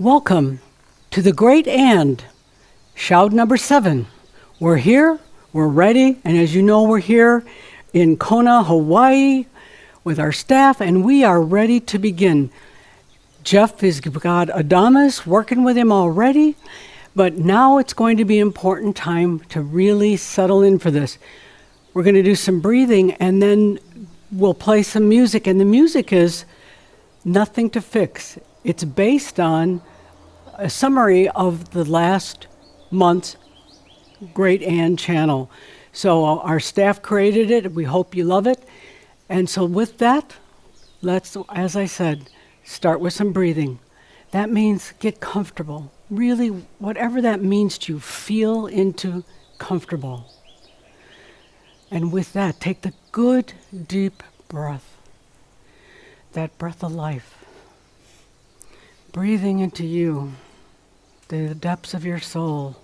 Welcome to the Great And, Shoud number 7. We're here, we're ready, and as you know, we're here in Kona, Hawaii, with our staff, and we are ready to begin. Jeff has got Adamas working with him already, but now it's going to be an important time to really settle in for this. We're going to do some breathing, and then we'll play some music, and the music is Nothing to Fix. It's based on a summary of the last month's Great And channel. So our staff created it. We hope you love it. And so with that, let's, as I said, start with some breathing. That means get comfortable. Really, whatever that means to you, feel into comfortable. And with that, take the good, deep breath. That breath of life. Breathing into you, the depths of your soul.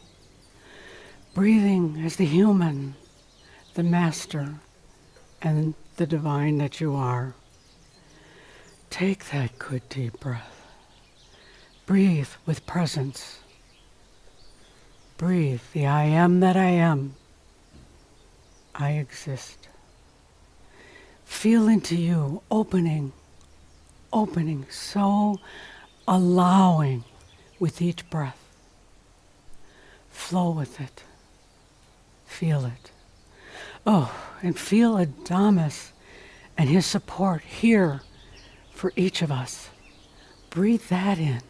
Breathing as the human, the master, and the divine that you are. Take that good deep breath. Breathe with presence. Breathe the I am that I am. I exist. Feel into you, opening, so allowing with each breath. Flow with it. Feel it. Oh, and feel Adamas and his support here for each of us. Breathe that in.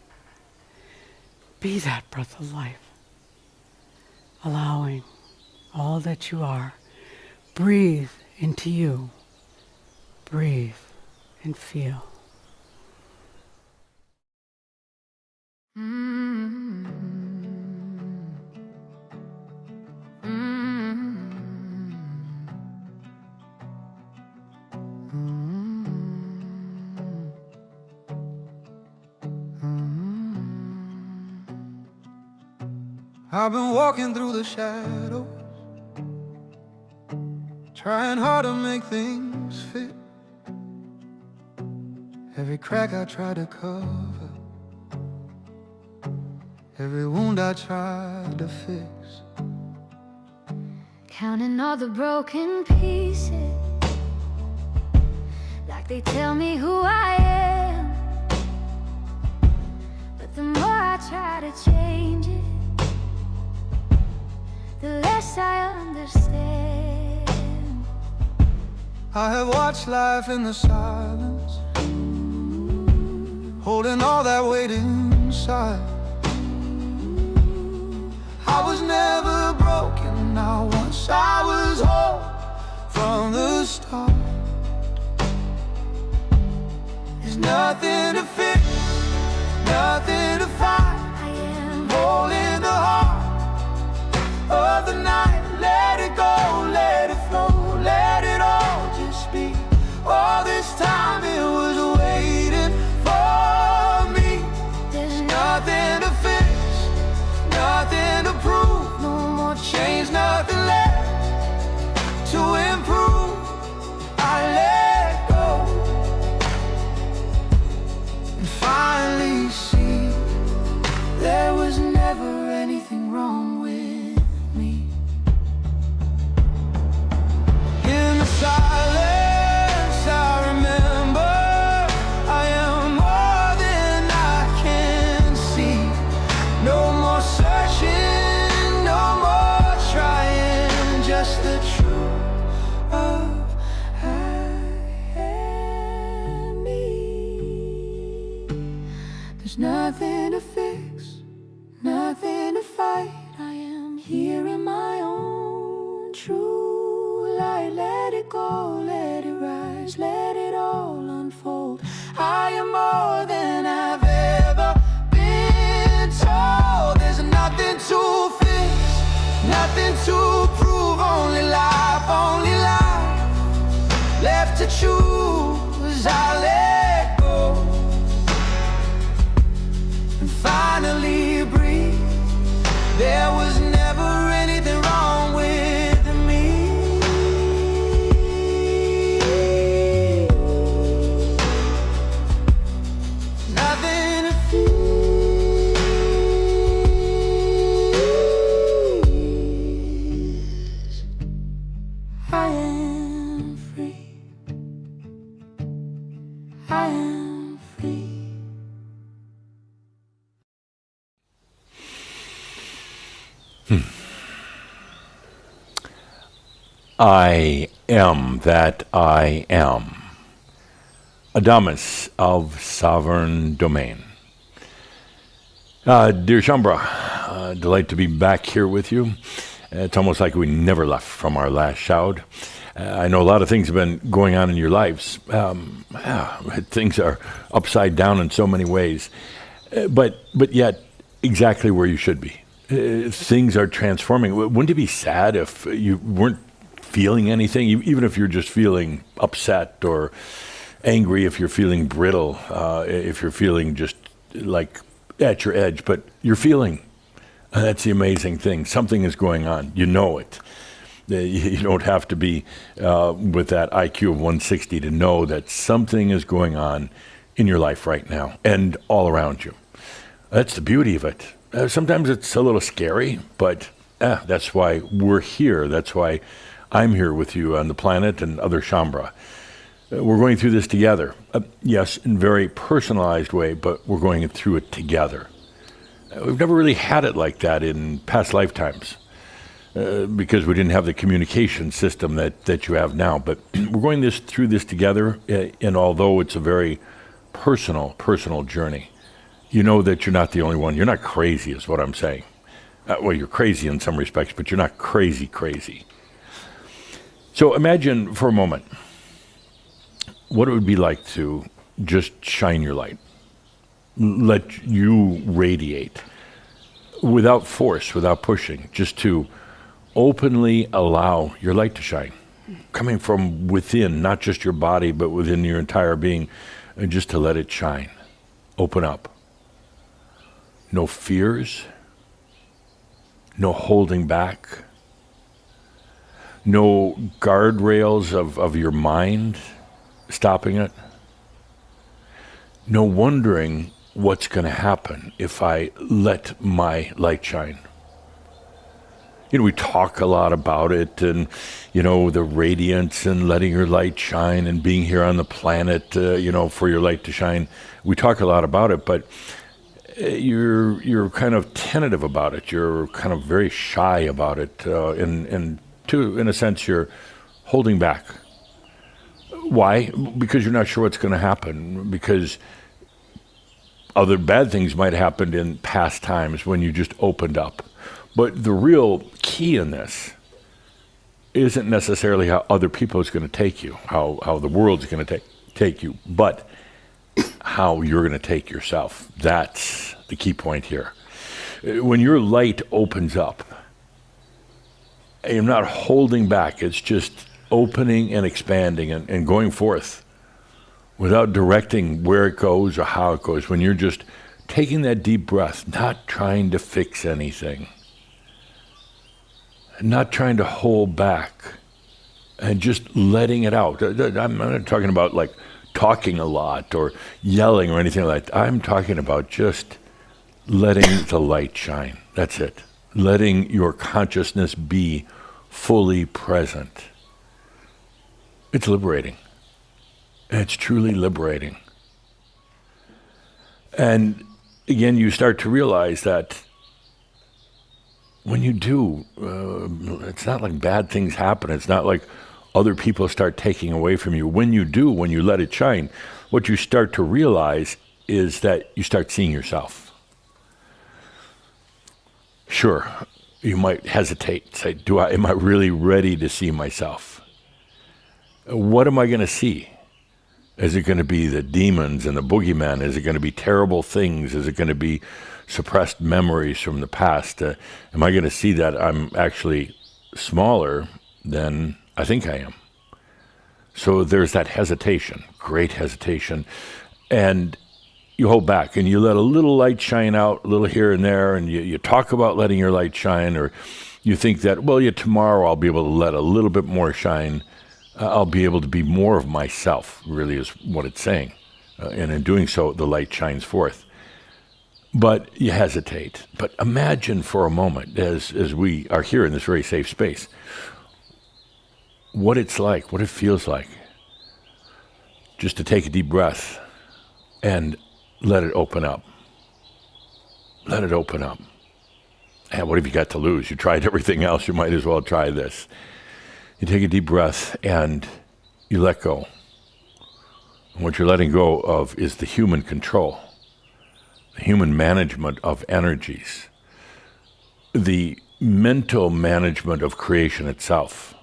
Be that breath of life. Allowing all that you are. Breathe into you. Breathe and feel. I've been walking through the shadows, trying hard to make things fit. Every crack I try to cover, every wound I tried to fix. Counting all the broken pieces, like they tell me who I am. But the more I try to change it, the less I understand. I have watched life in the silence, holding all that weight inside. I was never broken, not once. I was whole from the start. There's nothing to fix, nothing to fight. I am holding the heart of the night. Let it go, let it flow, let it all just be. All this time it was waiting for me. There's Nothing to fix, nothing to prove, no more change, nothing left to improve. I let go and finally see there was never anything wrong with me. In the silence I remember I am more than I can see. No more searching, no more trying, just the truth of I am me. There's nothing to fix, nothing to fight. I am here in my own true light. Let it go, let it rise, let it all unfold. I am more than I've ever been told. There's nothing to fix, nothing to prove. Only life left to choose. I let go and find I am free. I am that I am. Adamus of Sovereign Domain. Dear Shambra, delight to be back here with you. It's almost like we never left from our last Shoud. I know a lot of things have been going on in your lives. Things are upside down in so many ways, but yet exactly where you should be. Things are transforming. Wouldn't it be sad if you weren't feeling anything, even if you're just feeling upset or angry, if you're feeling brittle, if you're feeling just like at your edge, but you're feeling. That's the amazing thing. Something is going on. You know it. You don't have to be with that IQ of 160 to know that something is going on in your life right now and all around you. That's the beauty of it. Sometimes it's a little scary, but that's why we're here. That's why I'm here with you on the planet and other Shambra. We're going through this together. Yes, in a very personalized way, but we're going through it together. We've never really had it like that in past lifetimes because we didn't have the communication system that you have now. But we're going through this together, and although it's a very personal journey, you know that you're not the only one. You're not crazy is what I'm saying. Well, you're crazy in some respects, but you're not crazy. So imagine for a moment what it would be like to just shine your light. Let you radiate without force, without pushing, just to openly allow your light to shine, coming from within, not just your body, but within your entire being, and just to let it shine, open up. No fears, no holding back, no guardrails of your mind stopping it, no wondering what's going to happen if I let my light shine. You know, we talk a lot about it and, you know, the radiance and letting your light shine and being here on the planet, for your light to shine. We talk a lot about it, but you're kind of tentative about it. You're kind of very shy about it. In a sense, you're holding back. Why? Because you're not sure what's going to happen. Because other bad things might have happened in past times when you just opened up. But the real key in this isn't necessarily how other people is going to take you, how the world's going to take you, but how you're going to take yourself. That's the key point here. When your light opens up, you're not holding back. It's just opening and expanding and going forth without directing where it goes or how it goes. When you're just taking that deep breath, not trying to fix anything, not trying to hold back, and just letting it out. I'm not talking about like talking a lot or yelling or anything like that. I'm talking about just letting the light shine. That's it. Letting your consciousness be fully present. It's liberating. It's truly liberating. And again, you start to realize that when you do, it's not like bad things happen. It's not like other people start taking away from you. When you do, when you let it shine, what you start to realize is that you start seeing yourself. Sure, you might hesitate, say, am I really ready to see myself? What am I going to see? Is it going to be the demons and the boogeyman? Is it going to be terrible things? Is it going to be suppressed memories from the past? Am I going to see that I'm actually smaller than I think I am? So there's that hesitation, great hesitation. And you hold back and you let a little light shine out, a little here and there, and you talk about letting your light shine, or you think that, tomorrow I'll be able to let a little bit more shine. I'll be able to be more of myself, really is what it's saying. And in doing so, the light shines forth. But you hesitate. But imagine for a moment, as we are here in this very safe space, what it's like, what it feels like, just to take a deep breath and let it open up. Let it open up. And what have you got to lose? You tried everything else. You might as well try this. You take a deep breath and you let go. And what you're letting go of is the human control, the human management of energies, the mental management of creation itself.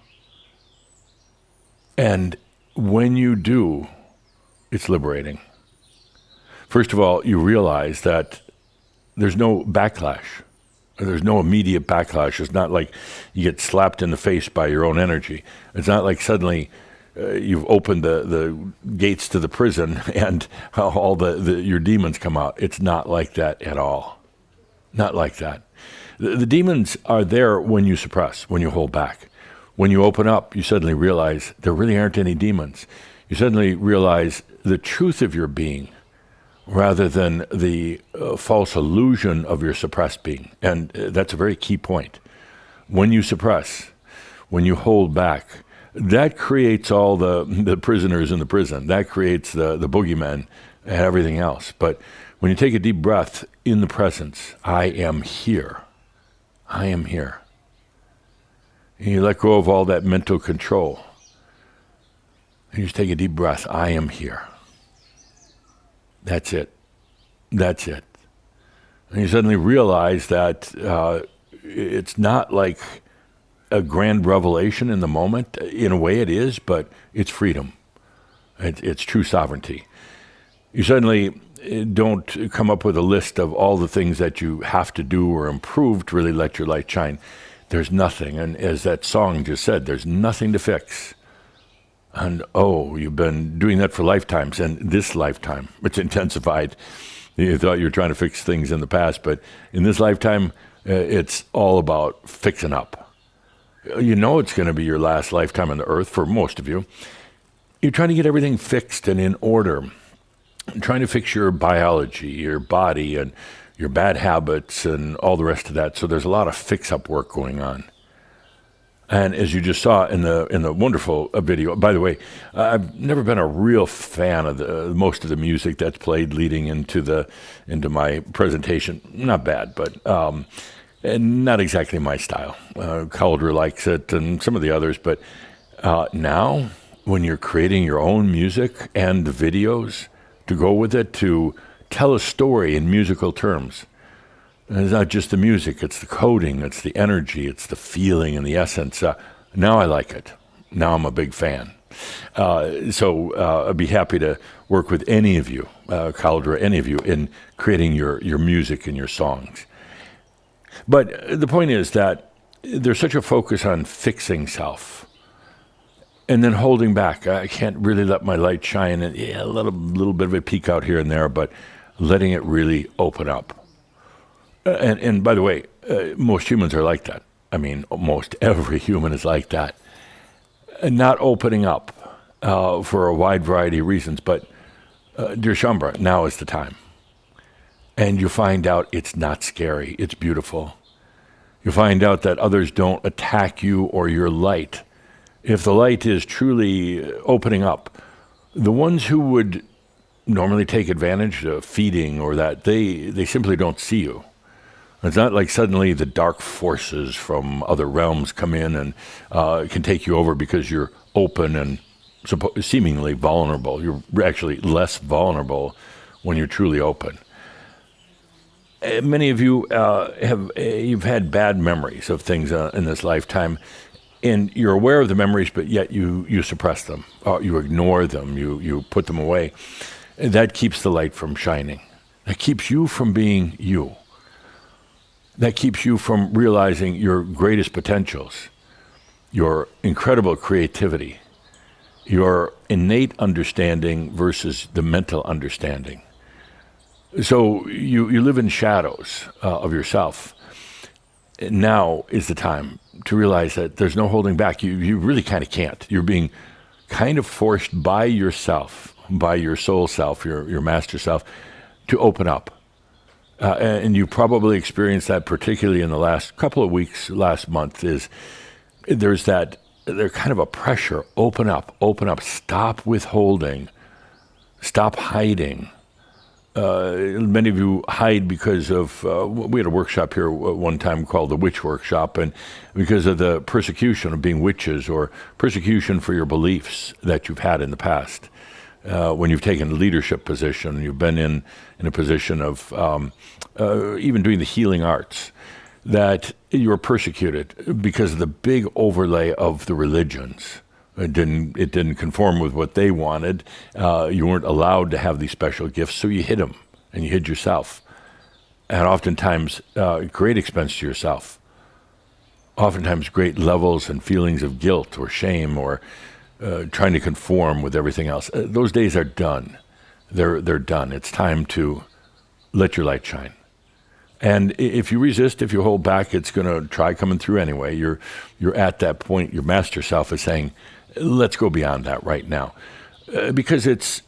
And when you do, it's liberating. First of all, you realize that there's no backlash. There's no immediate backlash. It's not like you get slapped in the face by your own energy. It's not like suddenly you've opened the gates to the prison and all your demons come out. It's not like that at all. Not like that. The demons are there when you suppress, when you hold back. When you open up, you suddenly realize there really aren't any demons. You suddenly realize the truth of your being rather than the false illusion of your suppressed being. And that's a very key point. When you suppress, when you hold back, that creates all the prisoners in the prison. That creates the boogeymen and everything else. But when you take a deep breath in the presence, I am here. I am here. And you let go of all that mental control. And you just take a deep breath. I am here. That's it. That's it. And you suddenly realize that it's not like a grand revelation in the moment. In a way it is, but it's freedom. It's true sovereignty. You suddenly don't come up with a list of all the things that you have to do or improve to really let your light shine. There's nothing. And as that song just said, there's nothing to fix. And you've been doing that for lifetimes, and this lifetime, it's intensified. You thought you were trying to fix things in the past, but in this lifetime, it's all about fixing up. You know it's going to be your last lifetime on the earth for most of you. You're trying to get everything fixed and in order. You're trying to fix your biology, your body, and your bad habits, and all the rest of that. So there's a lot of fix-up work going on. And as you just saw in the wonderful video, by the way, I've never been a real fan of most of the music that's played leading into my presentation. Not bad, but and not exactly my style. Calder likes it, and some of the others. But now, when you're creating your own music and the videos to go with it, to tell a story in musical terms. And it's not just the music, it's the coding, it's the energy, it's the feeling and the essence. Now I like it. Now I'm a big fan. So I'd be happy to work with any of you, Caldera, any of you, in creating your music and your songs. But the point is that there's such a focus on fixing self and then holding back. I can't really let my light shine. And a little bit of a peek out here and there, but letting it really open up. And by the way, most humans are like that. I mean, most every human is like that. And not opening up for a wide variety of reasons. But, dear Shambra, now is the time. And you find out it's not scary. It's beautiful. You find out that others don't attack you or your light. If the light is truly opening up, the ones who would normally take advantage of feeding or that, they simply don't see you. It's not like suddenly the dark forces from other realms come in and can take you over because you're open and seemingly vulnerable. You're actually less vulnerable when you're truly open. Many of you you've had bad memories of things in this lifetime, and you're aware of the memories, but yet you suppress them, you ignore them, you put them away. And that keeps the light from shining. That keeps you from being you. That keeps you from realizing your greatest potentials, your incredible creativity, your innate understanding versus the mental understanding. So you live in shadows of yourself. Now is the time to realize that there's no holding back. You really kind of can't. You're being kind of forced by yourself, by your soul self, your master self, to open up. And you probably experienced that particularly in the last couple of weeks, last month, there's kind of a pressure. Open up, stop withholding, stop hiding, many of you hide because of, we had a workshop here one time called the Witch Workshop, and because of the persecution of being witches or persecution for your beliefs that you've had in the past. When you've taken a leadership position, you've been in a position of even doing the healing arts, that you were persecuted because of the big overlay of the religions. It didn't conform with what they wanted. You weren't allowed to have these special gifts, so you hid them, and you hid yourself. And oftentimes, great expense to yourself. Oftentimes, great levels and feelings of guilt or shame or trying to conform with everything else. Those days are done. They're done. It's time to let your light shine. And if you resist, if you hold back, it's going to try coming through anyway. You're at that point. Your master self is saying, let's go beyond that right now. Because it's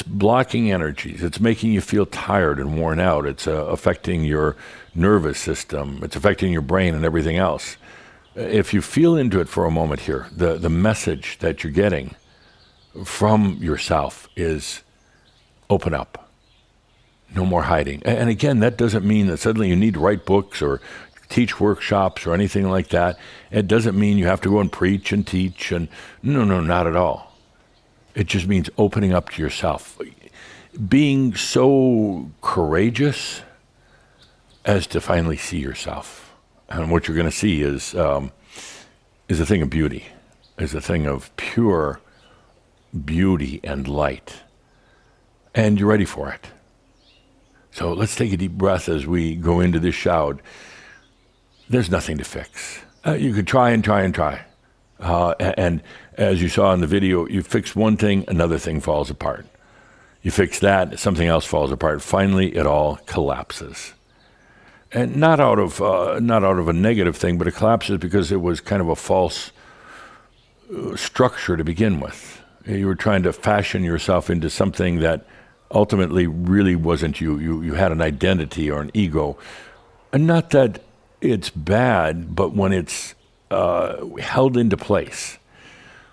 blocking energies. It's making you feel tired and worn out. It's affecting your nervous system. It's affecting your brain and everything else. If you feel into it for a moment here, the message that you're getting from yourself is open up. No more hiding. And again, that doesn't mean that suddenly you need to write books or teach workshops or anything like that. It doesn't mean you have to go and preach and teach. And no, not at all. It just means opening up to yourself. Being so courageous as to finally see yourself. And what you're going to see is a thing of beauty, is a thing of pure beauty and light. And you're ready for it. So let's take a deep breath as we go into this Shoud. There's nothing to fix. You could try and try and try. And as you saw in the video, you fix one thing, another thing falls apart. You fix that, something else falls apart. Finally, it all collapses. And not out of a negative thing, but it collapses because it was kind of a false structure to begin with. You were trying to fashion yourself into something that ultimately really wasn't you. You had an identity or an ego. And not that it's bad, but when it's held into place,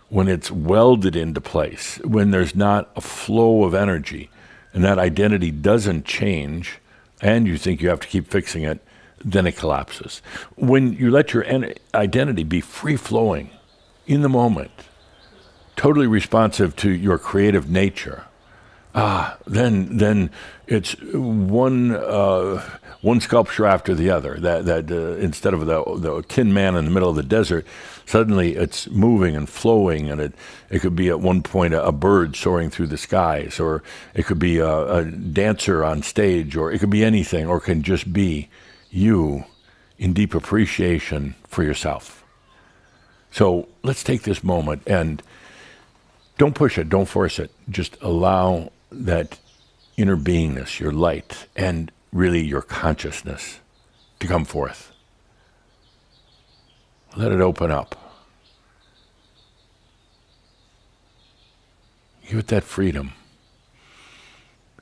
when it's welded into place, when there's not a flow of energy, and that identity doesn't change, and you think you have to keep fixing it, then it collapses. When you let your identity be free-flowing, in the moment, totally responsive to your creative nature, then it's one sculpture after the other. That instead of the tin man in the middle of the desert, suddenly it's moving and flowing, and it could be at one point a bird soaring through the skies, or it could be a dancer on stage, or it could be anything, or it can just be you in deep appreciation for yourself. So let's take this moment and don't push it, don't force it. Just allow that inner beingness, your light, and really your consciousness to come forth. Let it open up. Give it that freedom.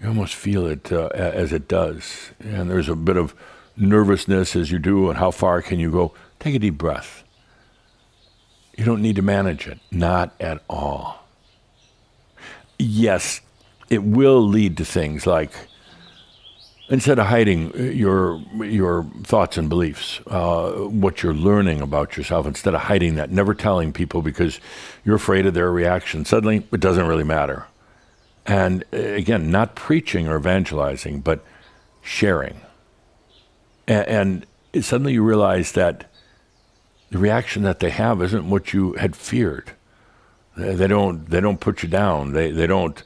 You almost feel it as it does. And there's a bit of nervousness as you do, and how far can you go? Take a deep breath. You don't need to manage it, not at all. Yes, it will lead to things like, instead of hiding your thoughts and beliefs, what you're learning about yourself, instead of hiding that, never telling people because you're afraid of their reaction, suddenly it doesn't really matter. And again, not preaching or evangelizing, but sharing. And suddenly you realize that the reaction that they have isn't what you had feared. They don't put you down. They don't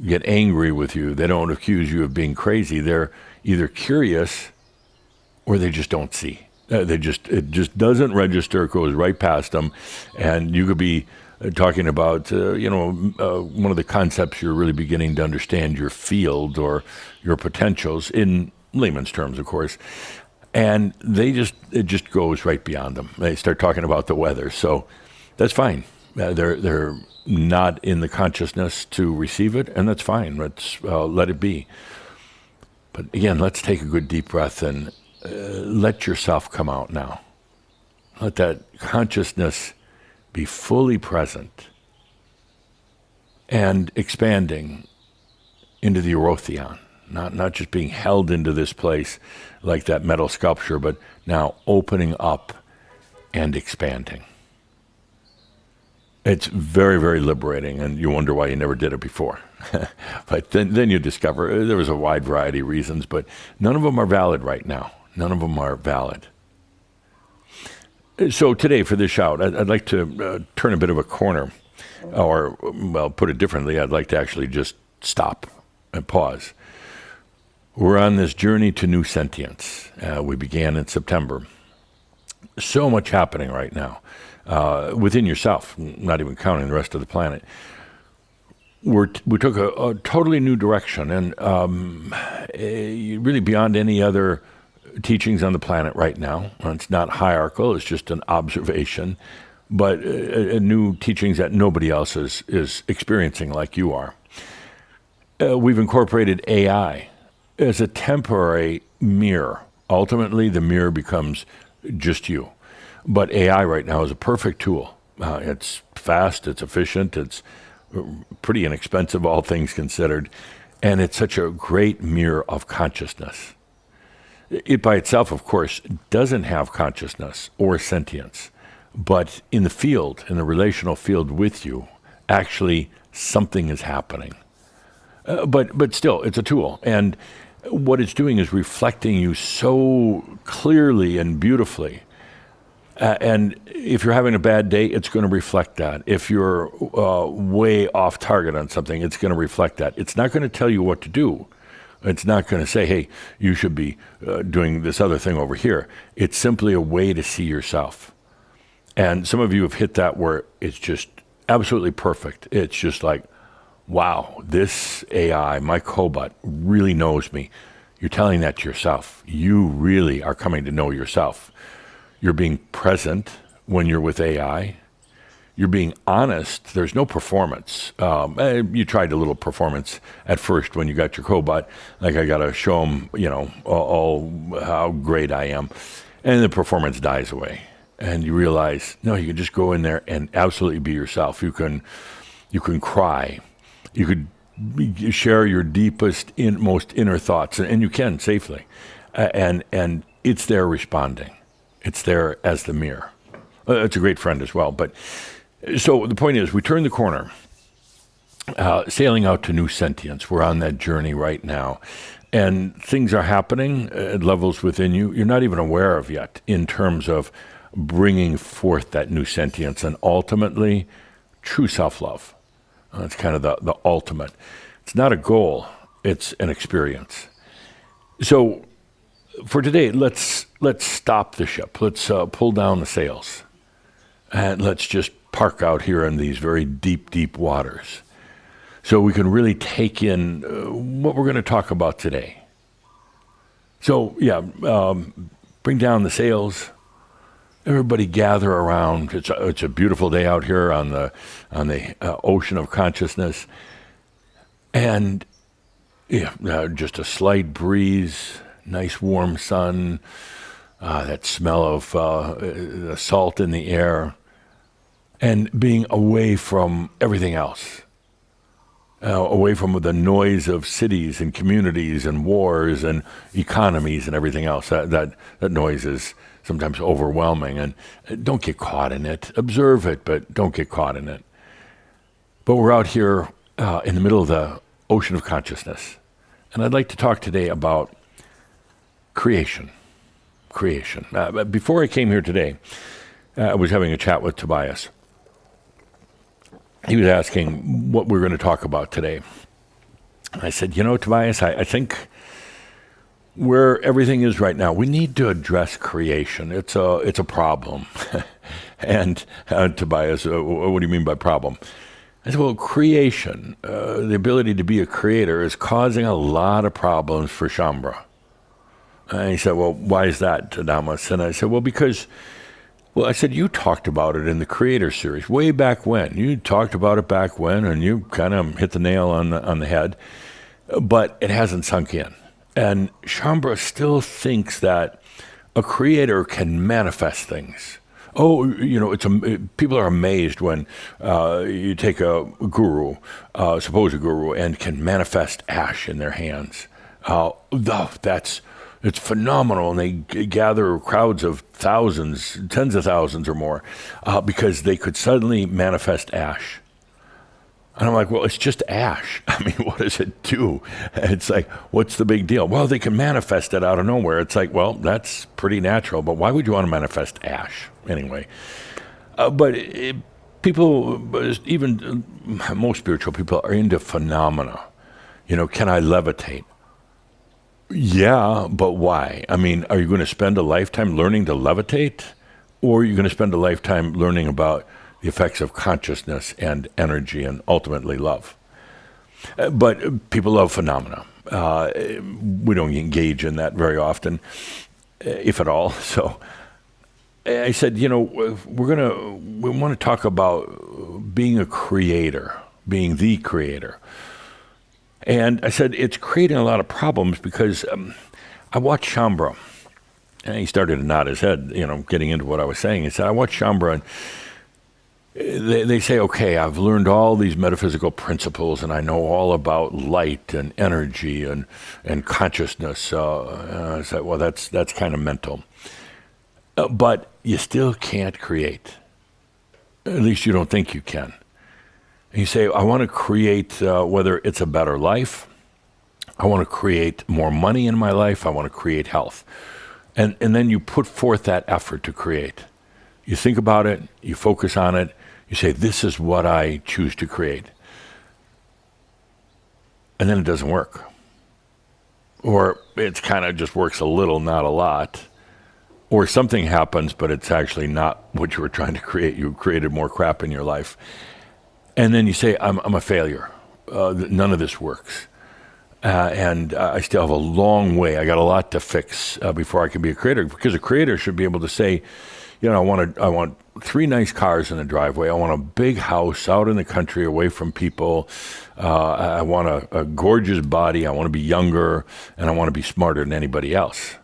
get angry with you. They don't accuse you of being crazy. They're either curious or they just don't see. It just doesn't register. It goes right past them. And you could be talking about, one of the concepts you're really beginning to understand, your field or your potentials, in layman's terms, of course. And it just goes right beyond them. They start talking about the weather. So that's fine. They're not in the consciousness to receive it, and that's fine. Let's let it be. But again, let's take a good deep breath and let yourself come out now. Let that consciousness be fully present and expanding into the Erotheon, not just being held into this place like that metal sculpture, but now opening up and expanding. It's very, very liberating, and you wonder why you never did it before. But then you discover there was a wide variety of reasons, but none of them are valid right now. None of them are valid. So today, for this shout, I'd like to turn a bit of a corner, or, well, put it differently, I'd like to actually just stop and pause. We're on this journey to new sentience. We began in September. So much happening right now within yourself, not even counting the rest of the planet. We took a totally new direction, and really beyond any other teachings on the planet right now. It's not hierarchical, it's just an observation, but new teachings that nobody else is experiencing like you are. We've incorporated AI as a temporary mirror. Ultimately, the mirror becomes just you. But AI right now is a perfect tool. It's fast, it's efficient, it's pretty inexpensive, all things considered, and it's such a great mirror of consciousness. It by itself, of course, doesn't have consciousness or sentience, but in the field, in the relational field with you, actually something is happening. But still, it's a tool, and what it's doing is reflecting you so clearly and beautifully. And if you're having a bad day, it's going to reflect that. If you're way off target on something, it's going to reflect that. It's not going to tell you what to do. It's not going to say, hey, you should be doing this other thing over here. It's simply a way to see yourself. And some of you have hit that where it's just absolutely perfect. It's just like, wow, this AI, my cobot, really knows me. You're telling that to yourself. You really are coming to know yourself. You're being present when you're with AI. You're being honest. There's no performance. You tried a little performance at first when you got your cobot. Like, I got to show them, all how great I am. And the performance dies away. And you realize, no, you can just go in there and absolutely be yourself. You can cry. You could share your deepest, most inner thoughts, and you can safely. And it's there responding. It's there as the mirror. It's a great friend as well. But so the point is, we turn the corner, sailing out to new sentience. We're on that journey right now. And things are happening at levels within you you're not even aware of yet, in terms of bringing forth that new sentience and ultimately true self-love. It's kind of the ultimate. It's not a goal, it's an experience. So for today, let's stop the ship. Let's pull down the sails. And let's just park out here in these very deep, deep waters, so we can really take in what we're going to talk about today. So, bring down the sails. Everybody gather around. It's a beautiful day out here on the ocean of consciousness, and just a slight breeze, nice warm sun, that smell of the salt in the air, and being away from everything else, away from the noise of cities and communities and wars and economies and everything else. That noise is sometimes overwhelming, and don't get caught in it. Observe it, but don't get caught in it. But we're out here in the middle of the ocean of consciousness, and I'd like to talk today about creation. Before I came here today, I was having a chat with Tobias. He was asking what we're going to talk about today. I said, Tobias, I think where everything is right now, we need to address creation. It's a problem. And Tobias, what do you mean by problem? I said, well, creation, the ability to be a creator, is causing a lot of problems for Shambra. And he said, well, why is that, Tadamas? And I said, I said, you talked about it in the Creator series way back when. You talked about it back when, and you kind of hit the nail on the head, but it hasn't sunk in. And Shambra still thinks that a creator can manifest things. Oh, people are amazed when you take a guru, suppose a guru, and can manifest ash in their hands. It's phenomenal, and they gather crowds of thousands, tens of thousands or more, because they could suddenly manifest ash. And I'm like, well, it's just ash. I mean, what does it do? It's like, what's the big deal? Well, they can manifest it out of nowhere. It's like, well, that's pretty natural, but why would you want to manifest ash anyway? People, even most spiritual people, are into phenomena. Can I levitate? Yeah, but why? I mean, are you going to spend a lifetime learning to levitate? Or are you going to spend a lifetime learning about the effects of consciousness and energy and ultimately love? But people love phenomena. We don't engage in that very often, if at all. So I said, we want to talk about being a creator, being the creator. And I said, it's creating a lot of problems because I watched Shambhala, and he started to nod his head, getting into what I was saying. He said, I watched Shambhala, and they say, okay, I've learned all these metaphysical principles, and I know all about light and energy and consciousness. I said, well, that's kind of mental. But you still can't create. At least you don't think you can. And you say, I want to create, whether it's a better life, I want to create more money in my life, I want to create health. And then you put forth that effort to create. You think about it, you focus on it, you say, this is what I choose to create. And then it doesn't work. Or it kind of just works a little, not a lot. Or something happens, but it's actually not what you were trying to create. You created more crap in your life. And then you say, I'm a failure. None of this works. And I still have a long way. I got a lot to fix before I can be a creator. Because a creator should be able to say, I want 3 nice cars in the driveway. I want a big house out in the country away from people. I want a gorgeous body. I want to be younger. And I want to be smarter than anybody else.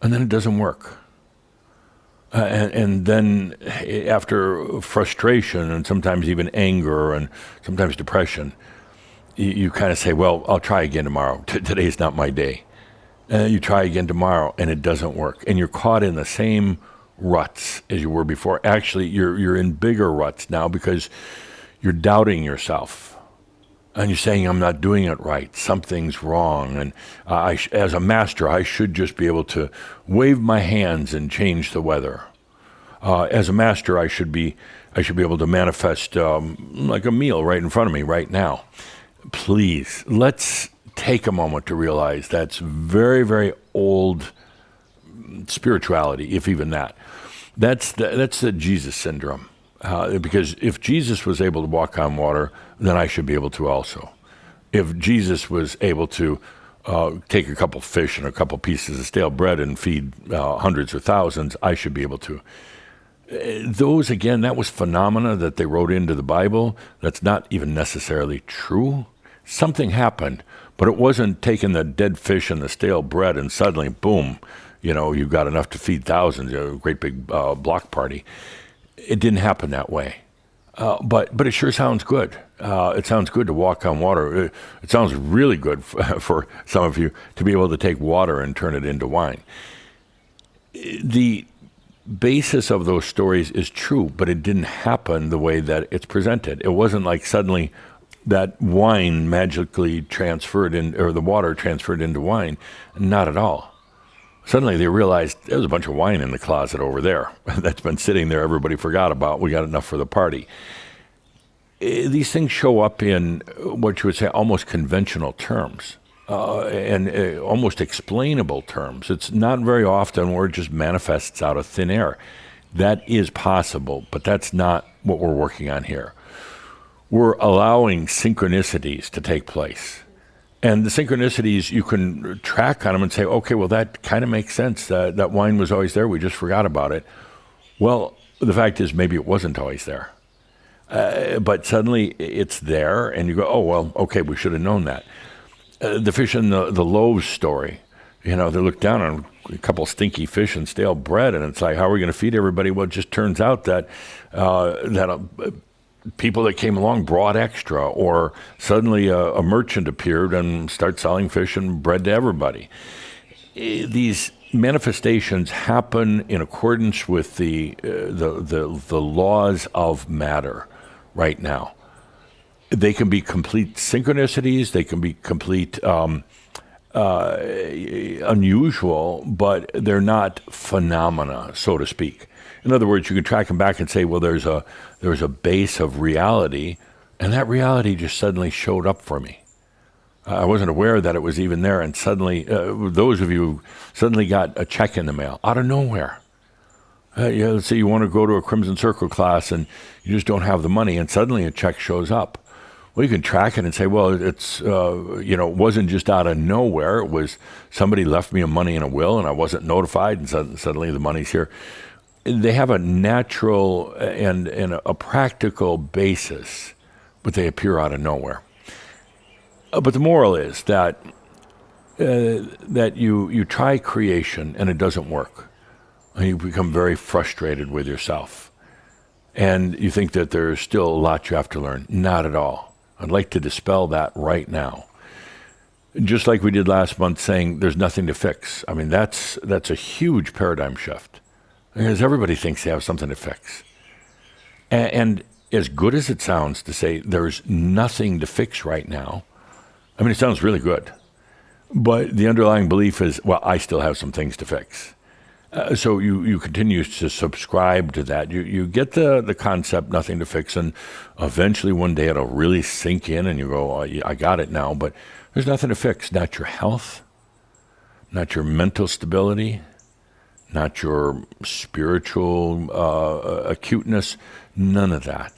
And then it doesn't work. And then after frustration and sometimes even anger and sometimes depression, you kind of say, well, I'll try again tomorrow. Today's not my day. You try again tomorrow and it doesn't work. And you're caught in the same ruts as you were before. Actually, you're in bigger ruts now because you're doubting yourself. And you're saying, I'm not doing it right. Something's wrong. And as a master, I should just be able to wave my hands and change the weather. As a master, I should be able to manifest like a meal right in front of me right now. Please, let's take a moment to realize that's very, very old spirituality, if even that. That's the Jesus syndrome. Because if Jesus was able to walk on water, then I should be able to also. If Jesus was able to take a couple fish and a couple pieces of stale bread and feed hundreds or thousands, I should be able to. Those, again, that was phenomena that they wrote into the Bible. That's not even necessarily true. Something happened, but it wasn't taking the dead fish and the stale bread and suddenly, boom, you've got enough to feed thousands, a great big block party. It didn't happen that way. But it sure sounds good. It sounds good to walk on water. It sounds really good for some of you to be able to take water and turn it into wine. The basis of those stories is true, but it didn't happen the way that it's presented. It wasn't like suddenly that wine magically transferred in, or the water transferred into wine. Not at all. Suddenly they realized there was a bunch of wine in the closet over there that's been sitting there. Everybody forgot about. We got enough for the party. These things show up in what you would say almost conventional terms and almost explainable terms. It's not very often where it just manifests out of thin air. That is possible, but that's not what we're working on here. We're allowing synchronicities to take place. And the synchronicities, you can track on them and say, okay, well, that kind of makes sense. That wine was always there. We just forgot about it. Well, the fact is maybe it wasn't always there. But suddenly it's there, and you go, oh, well, okay, we should have known that. The fish in the loaves story, they look down on a couple stinky fish and stale bread, and it's like, how are we going to feed everybody? Well, it just turns out that people that came along brought extra, or suddenly a merchant appeared and started selling fish and bread to everybody. These manifestations happen in accordance with the laws of matter right now. They can be complete synchronicities. They can be complete unusual, but they're not phenomena, so to speak. In other words, you can track them back and say, well, there's a base of reality, and that reality just suddenly showed up for me. I wasn't aware that it was even there, and suddenly, those of you suddenly got a check in the mail out of nowhere. Let's say you want to go to a Crimson Circle class, and you just don't have the money, and suddenly a check shows up. Well, you can track it and say, well, it's, it wasn't just out of nowhere. It was somebody left me money in a will, and I wasn't notified, and suddenly the money's here. They have a natural and a practical basis, but they appear out of nowhere. But the moral is that you try creation and it doesn't work. And you become very frustrated with yourself. And you think that there's still a lot you have to learn. Not at all. I'd like to dispel that right now. Just like we did last month saying there's nothing to fix. I mean, that's a huge paradigm shift. Because everybody thinks they have something to fix. And as good as it sounds to say there's nothing to fix right now, I mean, it sounds really good. But the underlying belief is, well, I still have some things to fix. So you continue to subscribe to that. You get the concept, nothing to fix, and eventually one day it'll really sink in and you go, oh, I got it now, but there's nothing to fix. Not your health, not your mental stability, not your spiritual acuteness, none of that.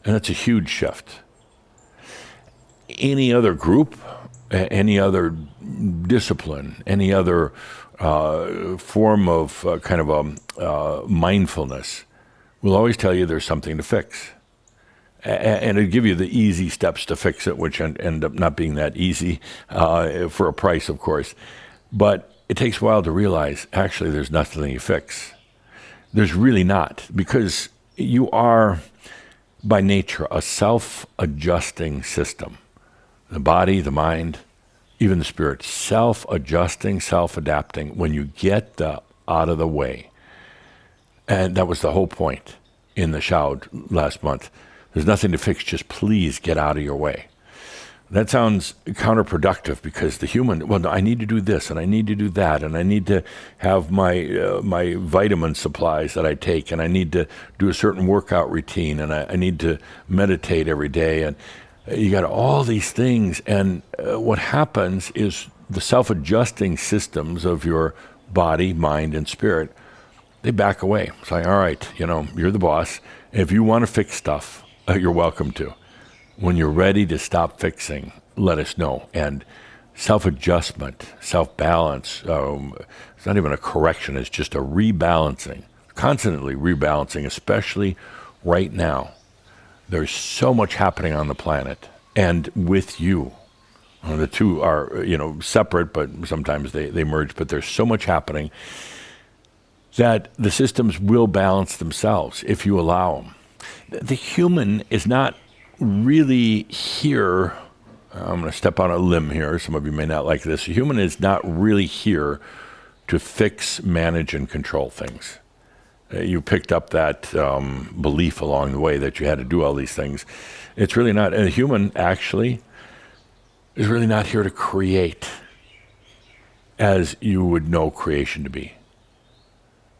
And that's a huge shift. Any other group, any other discipline, any other form of mindfulness will always tell you there's something to fix. And it'll give you the easy steps to fix it, which end up not being that easy for a price, of course. But it takes a while to realize, actually, there's nothing you fix. There's really not, because you are, by nature, a self-adjusting system. The body, the mind, even the spirit, self-adjusting, self-adapting when you get out of the way. And that was the whole point in the Shoud last month. There's nothing to fix, just please get out of your way. That sounds counterproductive because the human, well, no, I need to do this and I need to do that and I need to have my vitamin supplies that I take and I need to do a certain workout routine and I need to meditate every day, and you got all these things, and what happens is the self-adjusting systems of your body, mind, and spirit, they back away. It's like, all right, you're the boss. If you want to fix stuff, you're welcome to. When you're ready to stop fixing, let us know. And self-adjustment, self-balance, it's not even a correction, it's just a rebalancing, constantly rebalancing, especially right now. There's so much happening on the planet, and with you. The two are, separate, but sometimes they merge, but there's so much happening that the systems will balance themselves if you allow them. The human is not really here. I'm going to step on a limb here. Some of you may not like this. The human is not really here to fix, manage, and control things. You picked up that belief along the way that you had to do all these things. It's really not. And the human actually is really not here to create as you would know creation to be.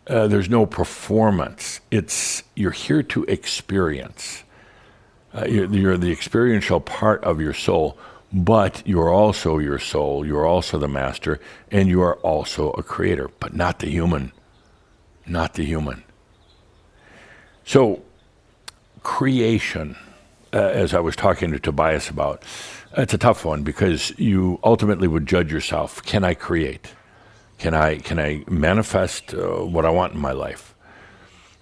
There's no performance. You're here to experience. You're the experiential part of your soul, but you're also your soul. You're also the master, and you are also a creator, but not the human. Not the human. So, creation, as I was talking to Tobias about, it's a tough one because you ultimately would judge yourself. Can I create? Can I manifest what I want in my life?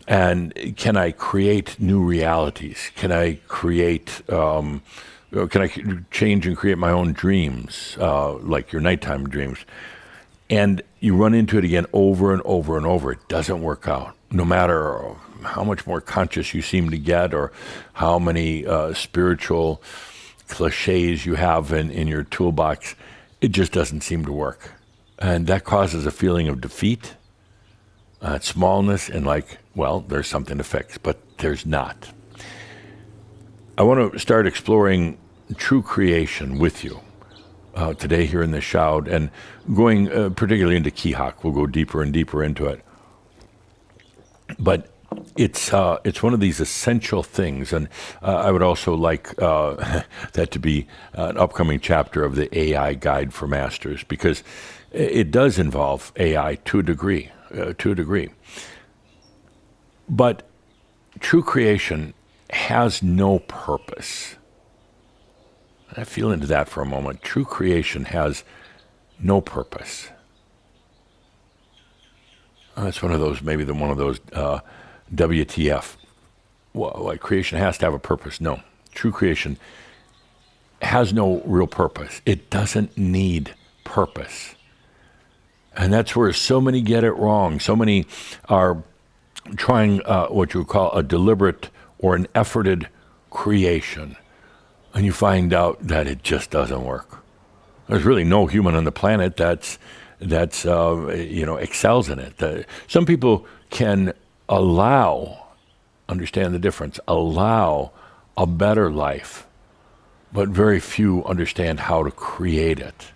And can I create new realities? Can I create? Can I change and create my own dreams, like your nighttime dreams? And you run into it again over and over and over. It doesn't work out. No matter how much more conscious you seem to get or how many spiritual cliches you have in your toolbox, it just doesn't seem to work. And that causes a feeling of defeat, smallness, and like, well, there's something to fix, but there's not. I want to start exploring true creation with you today here in the Shoud, and going particularly into Kihak. We'll go deeper and deeper into it. But it's one of these essential things, and I would also like that to be an upcoming chapter of the AI Guide for Masters, because it does involve AI to a degree. But true creation has no purpose. I feel into that for a moment. True creation has no purpose. It's one of those, maybe one of those WTF. Well, like creation has to have a purpose. No, true creation has no real purpose. It doesn't need purpose. And that's where so many get it wrong. So many are trying what you would call a deliberate or an efforted creation. And you find out that it just doesn't work. There's really no human on the planet that's excels in it. Some people can understand the difference, allow a better life, but very few understand how to create it.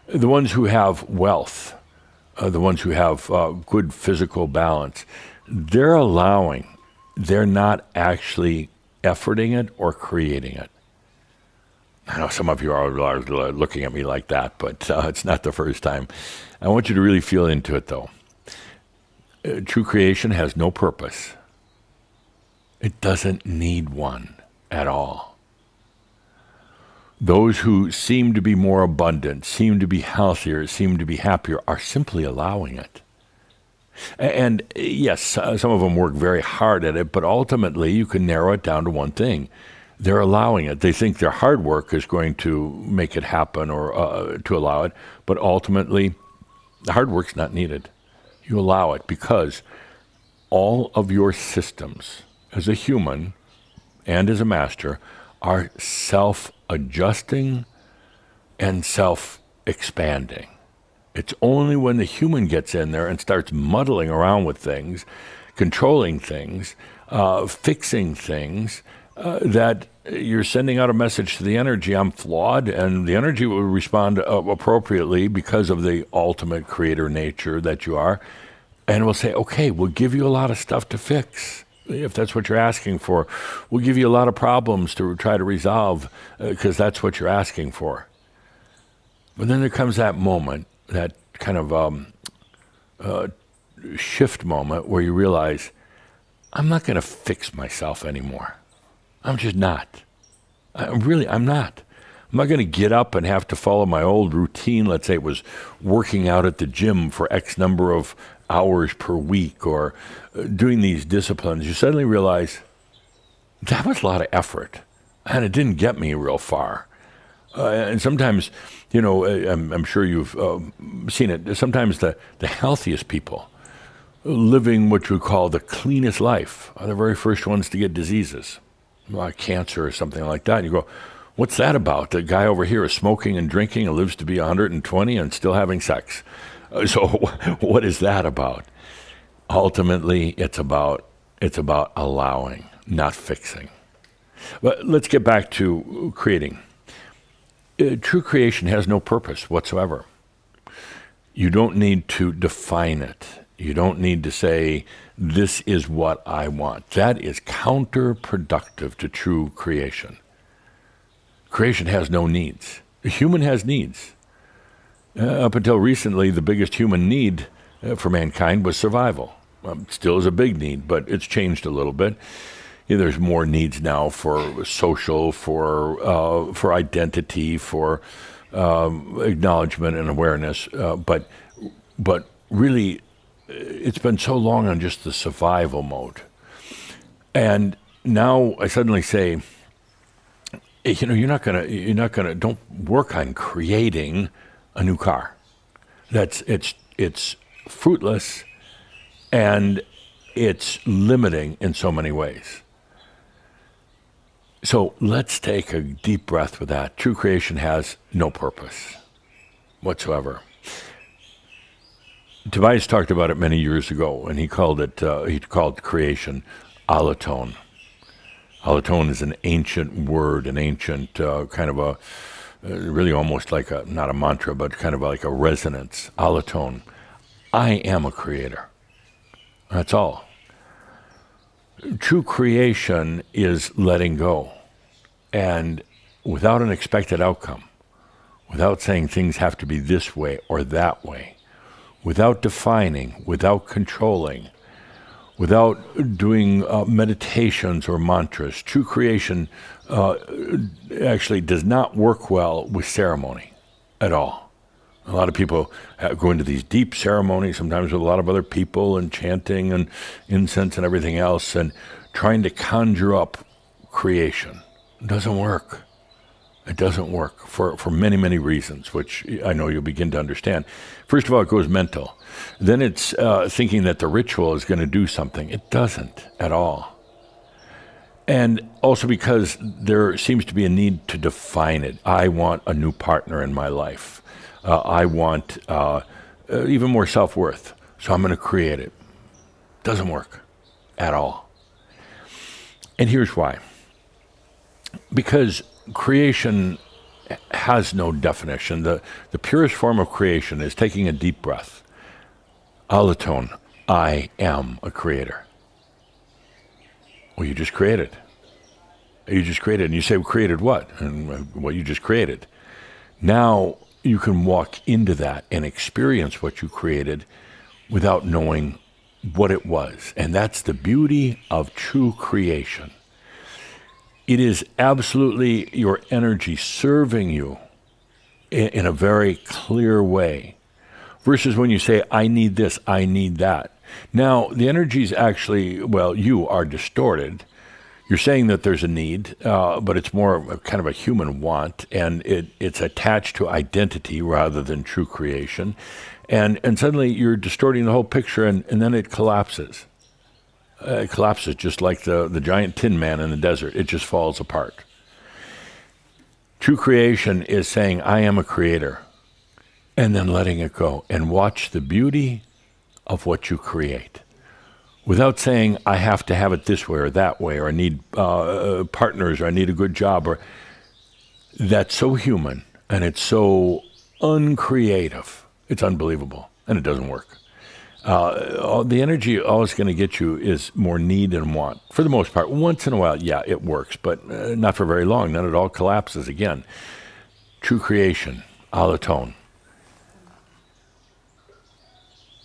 The ones who have wealth, the ones who have good physical balance, they're allowing. They're not actually efforting it or creating it. I know some of you are looking at me like that, but it's not the first time. I want you to really feel into it, though. True creation has no purpose. It doesn't need one at all. Those who seem to be more abundant, seem to be healthier, seem to be happier, are simply allowing it. And yes, some of them work very hard at it, but ultimately you can narrow it down to one thing. They're allowing it. They think their hard work is going to make it happen or to allow it, but ultimately the hard work's not needed. You allow it because all of your systems as a human and as a master are self-adjusting and self-expanding. It's only when the human gets in there and starts muddling around with things, controlling things, fixing things, that you're sending out a message to the energy, I'm flawed, and the energy will respond appropriately because of the ultimate creator nature that you are, and will say, okay, we'll give you a lot of stuff to fix. If that's what you're asking for, we'll give you a lot of problems to try to resolve because that's what you're asking for. But then there comes that moment, that kind of shift moment where you realize, I'm not going to fix myself anymore. I'm just not. I'm not. I'm not going to get up and have to follow my old routine. Let's say it was working out at the gym for X number of hours per week or doing these disciplines. You suddenly realize that was a lot of effort and it didn't get me real far. And sometimes, I'm sure you've seen it, sometimes the healthiest people living what we call the cleanest life are the very first ones to get diseases, like cancer or something like that. And you go, what's that about? The guy over here is smoking and drinking and lives to be 120 and still having sex. So what is that about? Ultimately, it's about allowing, not fixing. But let's get back to creating. True creation has no purpose whatsoever. You don't need to define it. You don't need to say, this is what I want. That is counterproductive to true creation. Creation has no needs. The human has needs. Up until recently, the biggest human need for mankind was survival. Still is a big need, but it's changed a little bit. There's more needs now for social, for identity, for acknowledgement and awareness. But really, it's been so long on just the survival mode. And now I suddenly say, you're not gonna, don't work on creating a new car. It's fruitless, and it's limiting in so many ways. So let's take a deep breath with that. True creation has no purpose whatsoever. Tobias talked about it many years ago, and he called creation Allatone. Allatone is an ancient word, an ancient kind of a, really almost like not a mantra, but kind of like a resonance. Allatone. I am a creator. That's all. True creation is letting go, and without an expected outcome, without saying things have to be this way or that way, without defining, without controlling, without doing meditations or mantras. True creation actually does not work well with ceremony at all. A lot of people go into these deep ceremonies, sometimes with a lot of other people and chanting and incense and everything else, and trying to conjure up creation. It doesn't work. It doesn't work for many, many reasons, which I know you'll begin to understand. First of all, it goes mental. Then it's thinking that the ritual is going to do something. It doesn't at all. And also because there seems to be a need to define it. I want a new partner in my life. I want even more self-worth, so I'm going to create it. Doesn't work at all. And here's why. Because creation has no definition. The purest form of creation is taking a deep breath. Allatone, I am a creator. Well, you just created. You just created. And you say, well, created what? And well, you just created. Now you can walk into that and experience what you created without knowing what it was. And that's the beauty of true creation. It is absolutely your energy serving you in a very clear way, versus when you say, I need this, I need that. Now, the energies actually, well, you are distorted. You're saying that there's a need, but it's more of a kind of a human want, and it's attached to identity rather than true creation. And suddenly you're distorting the whole picture, and then it collapses. It collapses just like the giant tin man in the desert. It just falls apart. True creation is saying, I am a creator, and then letting it go, and watch the beauty of what you create. Without saying, I have to have it this way or that way, or I need partners, or I need a good job. Or that's so human, and it's so uncreative. It's unbelievable, and it doesn't work. The energy always going to get you is more need and want. For the most part, once in a while, yeah, it works, but not for very long. Then it all collapses again. True creation, Allatone,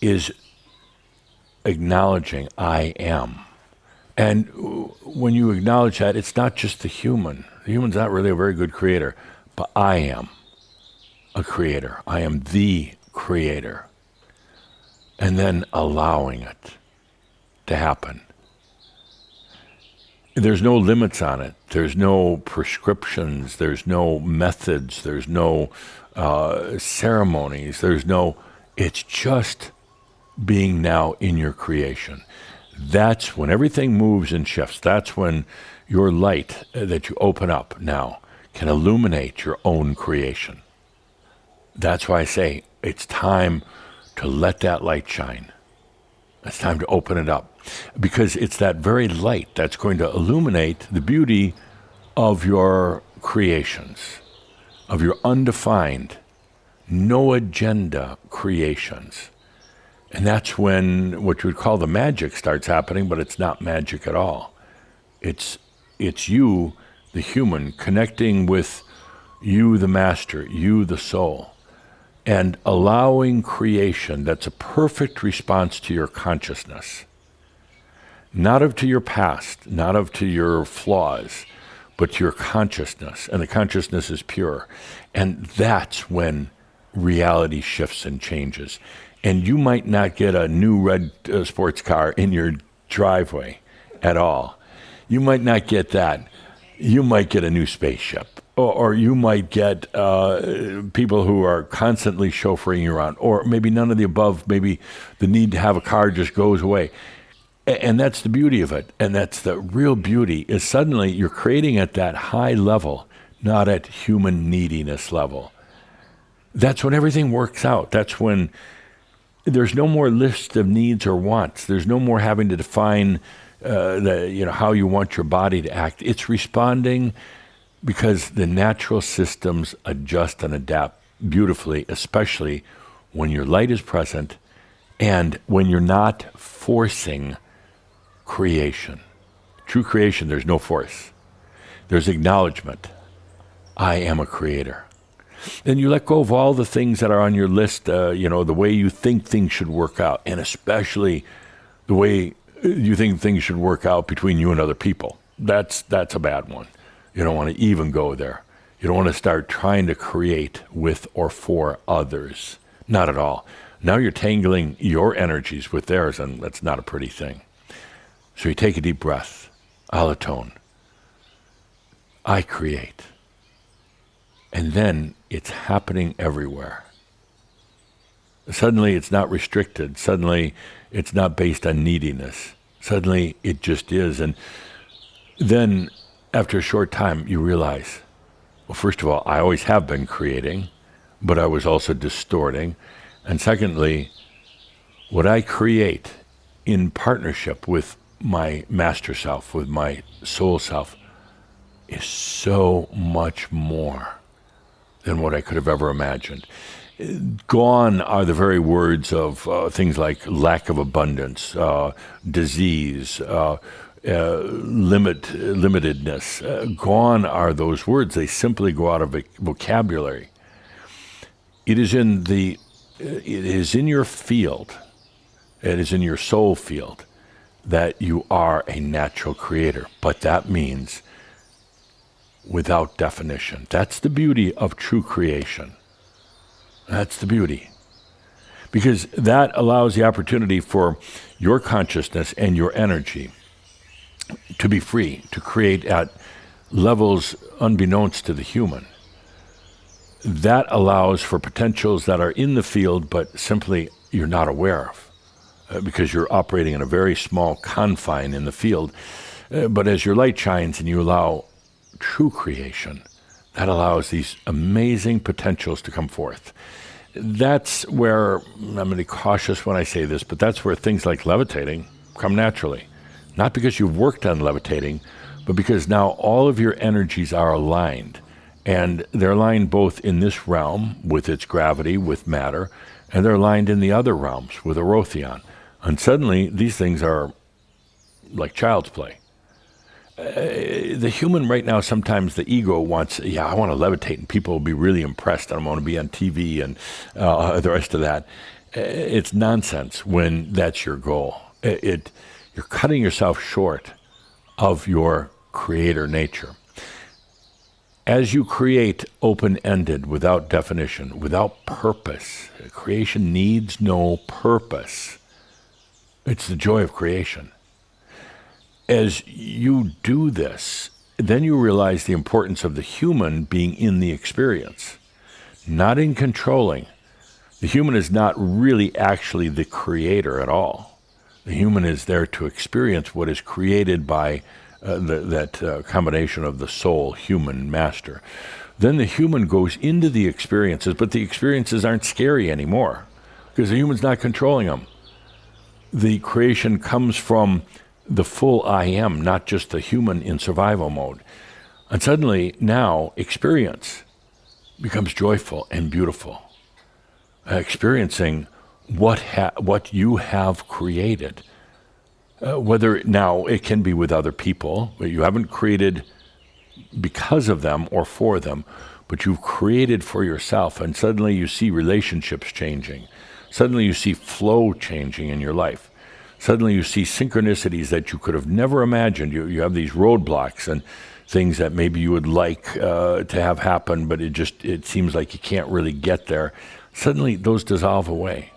is acknowledging I am. And when you acknowledge that, it's not just the human. The human's not really a very good creator, but I am a creator. I am the creator. And then allowing it to happen. There's no limits on it. There's no prescriptions. There's no methods. There's no ceremonies. It's just being now in your creation. That's when everything moves and shifts. That's when your light that you open up now can illuminate your own creation. That's why I say it's time to let that light shine. It's time to open it up, because it's that very light that's going to illuminate the beauty of your creations, of your undefined, no agenda creations. And that's when what you would call the magic starts happening, but it's not magic at all. It's you, the human, connecting with you, the master, you, the soul, and allowing creation that's a perfect response to your consciousness. Not of to your past, not of to your flaws, but to your consciousness. And the consciousness is pure. And that's when reality shifts and changes. And you might not get a new red sports car in your driveway at all. You might not get that. You might get a new spaceship. or you might get people who are constantly chauffeuring you around, or maybe none of the above. Maybe the need to have a car just goes away. And that's the beauty of it. And that's the real beauty, is suddenly you're creating at that high level, not at human neediness level. That's when everything works out. That's when there's no more list of needs or wants. There's no more having to define how you want your body to act. It's responding because the natural systems adjust and adapt beautifully, especially when your light is present and when you're not forcing creation. True creation, there's no force. There's acknowledgement. I am a creator. Then you let go of all the things that are on your list, the way you think things should work out, and especially the way you think things should work out between you and other people. That's a bad one. You don't want to even go there. You don't want to start trying to create with or for others. Not at all. Now you're tangling your energies with theirs, and that's not a pretty thing. So you take a deep breath. Allatone. I create. And then it's happening everywhere. Suddenly it's not restricted. Suddenly it's not based on neediness. Suddenly it just is. And then after a short time you realize, well, first of all, I always have been creating, but I was also distorting. And secondly, what I create in partnership with my master self, with my soul self, is so much more than what I could have ever imagined. Gone are the very words of things like lack of abundance, disease, limitedness. Gone are those words. They simply go out of vocabulary. It is in your field, it is in your soul field, that you are a natural creator. But that means without definition. That's the beauty of true creation. That's the beauty. Because that allows the opportunity for your consciousness and your energy to be free, to create at levels unbeknownst to the human. That allows for potentials that are in the field, but simply you're not aware of, because you're operating in a very small confine in the field. But as your light shines and you allow true creation, that allows these amazing potentials to come forth. That's where, I'm going to be cautious when I say this, but that's where things like levitating come naturally. Not because you've worked on levitating, but because now all of your energies are aligned. And they're aligned both in this realm with its gravity, with matter, and they're aligned in the other realms with Orothion. And suddenly these things are like child's play. The human right now, sometimes the ego wants, I want to levitate and people will be really impressed and I want to be on TV and the rest of that. It's nonsense when that's your goal. You're cutting yourself short of your creator nature. As you create open-ended, without definition, without purpose, creation needs no purpose. It's the joy of creation. As you do this, then you realize the importance of the human being in the experience, not in controlling. The human is not really actually the creator at all. The human is there to experience what is created by that combination of the soul, human, master. Then the human goes into the experiences, but the experiences aren't scary anymore because the human's not controlling them. The creation comes from the full I am, not just the human in survival mode. And suddenly now experience becomes joyful and beautiful. Experiencing what you have created. Whether now it can be with other people, but you haven't created because of them or for them, but you've created for yourself, and suddenly you see relationships changing. Suddenly you see flow changing in your life. Suddenly you see synchronicities that you could have never imagined. You have these roadblocks and things that maybe you would like to have happen, but it seems like you can't really get there. Suddenly those dissolve away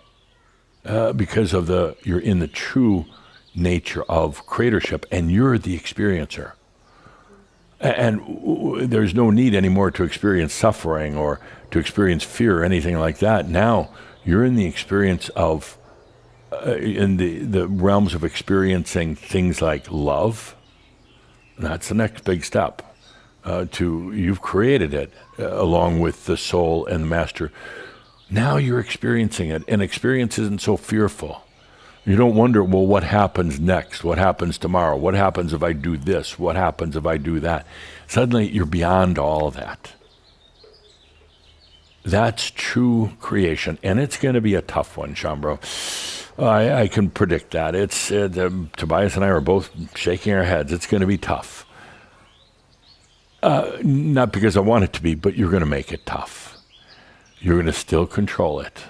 because of you're in the true nature of creatorship, and you're the experiencer. And there's no need anymore to experience suffering or to experience fear or anything like that. Now you're in the experience of, in the realms of experiencing things like love. That's the next big step. You've created it along with the soul and the master. Now you're experiencing it, and experience isn't so fearful. You don't wonder, well, what happens next? What happens tomorrow? What happens if I do this? What happens if I do that? Suddenly, you're beyond all of that. That's true creation, and it's going to be a tough one, Shambro. I can predict that. Tobias and I are both shaking our heads. It's going to be tough. Not because I want it to be, but you're going to make it tough. You're going to still control it.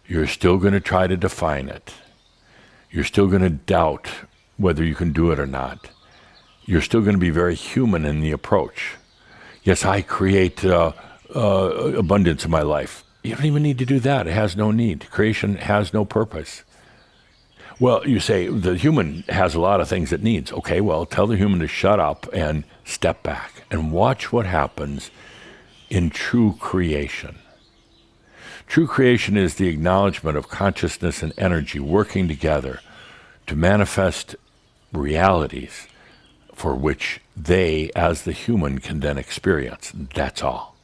You're still going to try to define it. You're still going to doubt whether you can do it or not. You're still going to be very human in the approach. Yes, I create abundance in my life. You don't even need to do that. It has no need. Creation has no purpose. Well, you say the human has a lot of things it needs. Okay, well, tell the human to shut up and step back and watch what happens in true creation. True creation is the acknowledgement of consciousness and energy working together to manifest realities for which they, as the human, can then experience. That's all.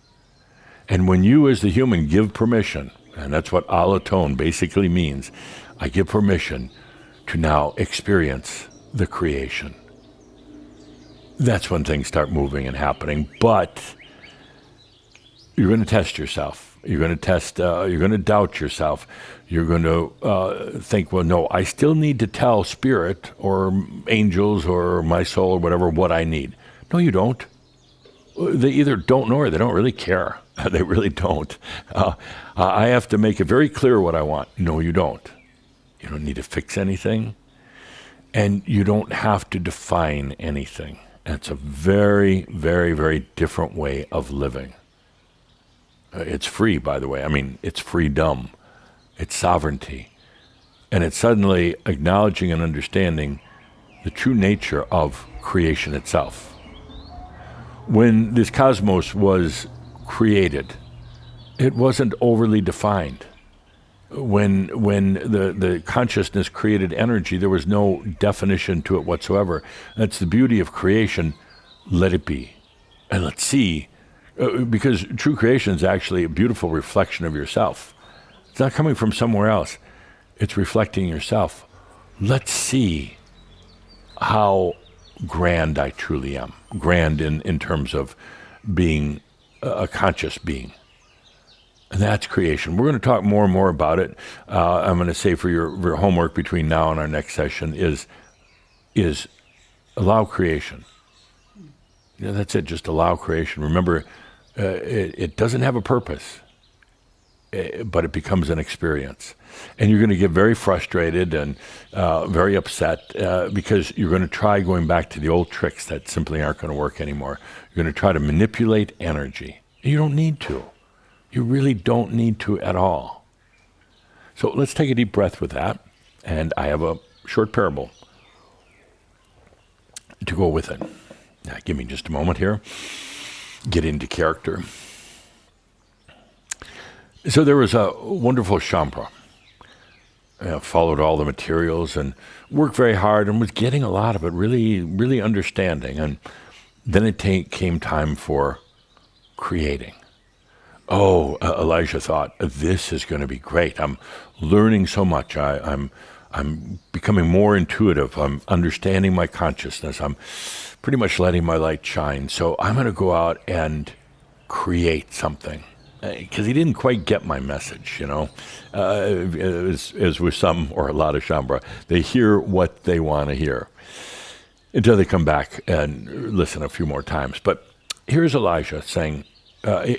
And when you, as the human, give permission, and that's what Allatone basically means, I give permission to now experience the creation. That's when things start moving and happening. But you're going to test yourself. You're going to doubt yourself. You're going to think, well, no, I still need to tell spirit or angels or my soul or whatever what I need. No, you don't. They either don't know or they don't really care. They really don't. I have to make it very clear what I want. No, you don't. You don't need to fix anything. And you don't have to define anything. It's a very, very, very different way of living. It's free, by the way. I mean, it's freedom. It's sovereignty. And it's suddenly acknowledging and understanding the true nature of creation itself. When this cosmos was created, it wasn't overly defined. When the consciousness created energy, there was no definition to it whatsoever. That's the beauty of creation. Let it be. And let's see. Because true creation is actually a beautiful reflection of yourself. It's not coming from somewhere else. It's reflecting yourself. Let's see how grand I truly am. Grand in terms of being a conscious being. And that's creation. We're going to talk more and more about it. I'm going to say for your homework between now and our next session is allow creation. Yeah, that's it. Just allow creation. Remember, it doesn't have a purpose, but it becomes an experience. And you're going to get very frustrated and very upset because you're going to try going back to the old tricks that simply aren't going to work anymore. You're going to try to manipulate energy. You don't need to. You really don't need to at all. So let's take a deep breath with that. And I have a short parable to go with it. Now, give me just a moment here. Get into character. So there was a wonderful Shambra. Followed all the materials and worked very hard and was getting a lot of it, really, really understanding. And then it came time for creating. Oh, Elijah thought, this is going to be great. I'm learning so much. I'm becoming more intuitive. I'm understanding my consciousness. I'm pretty much letting my light shine. So I'm going to go out and create something. Because he didn't quite get my message, as with some or a lot of Shambra. They hear what they want to hear until they come back and listen a few more times. But here's Elias saying, I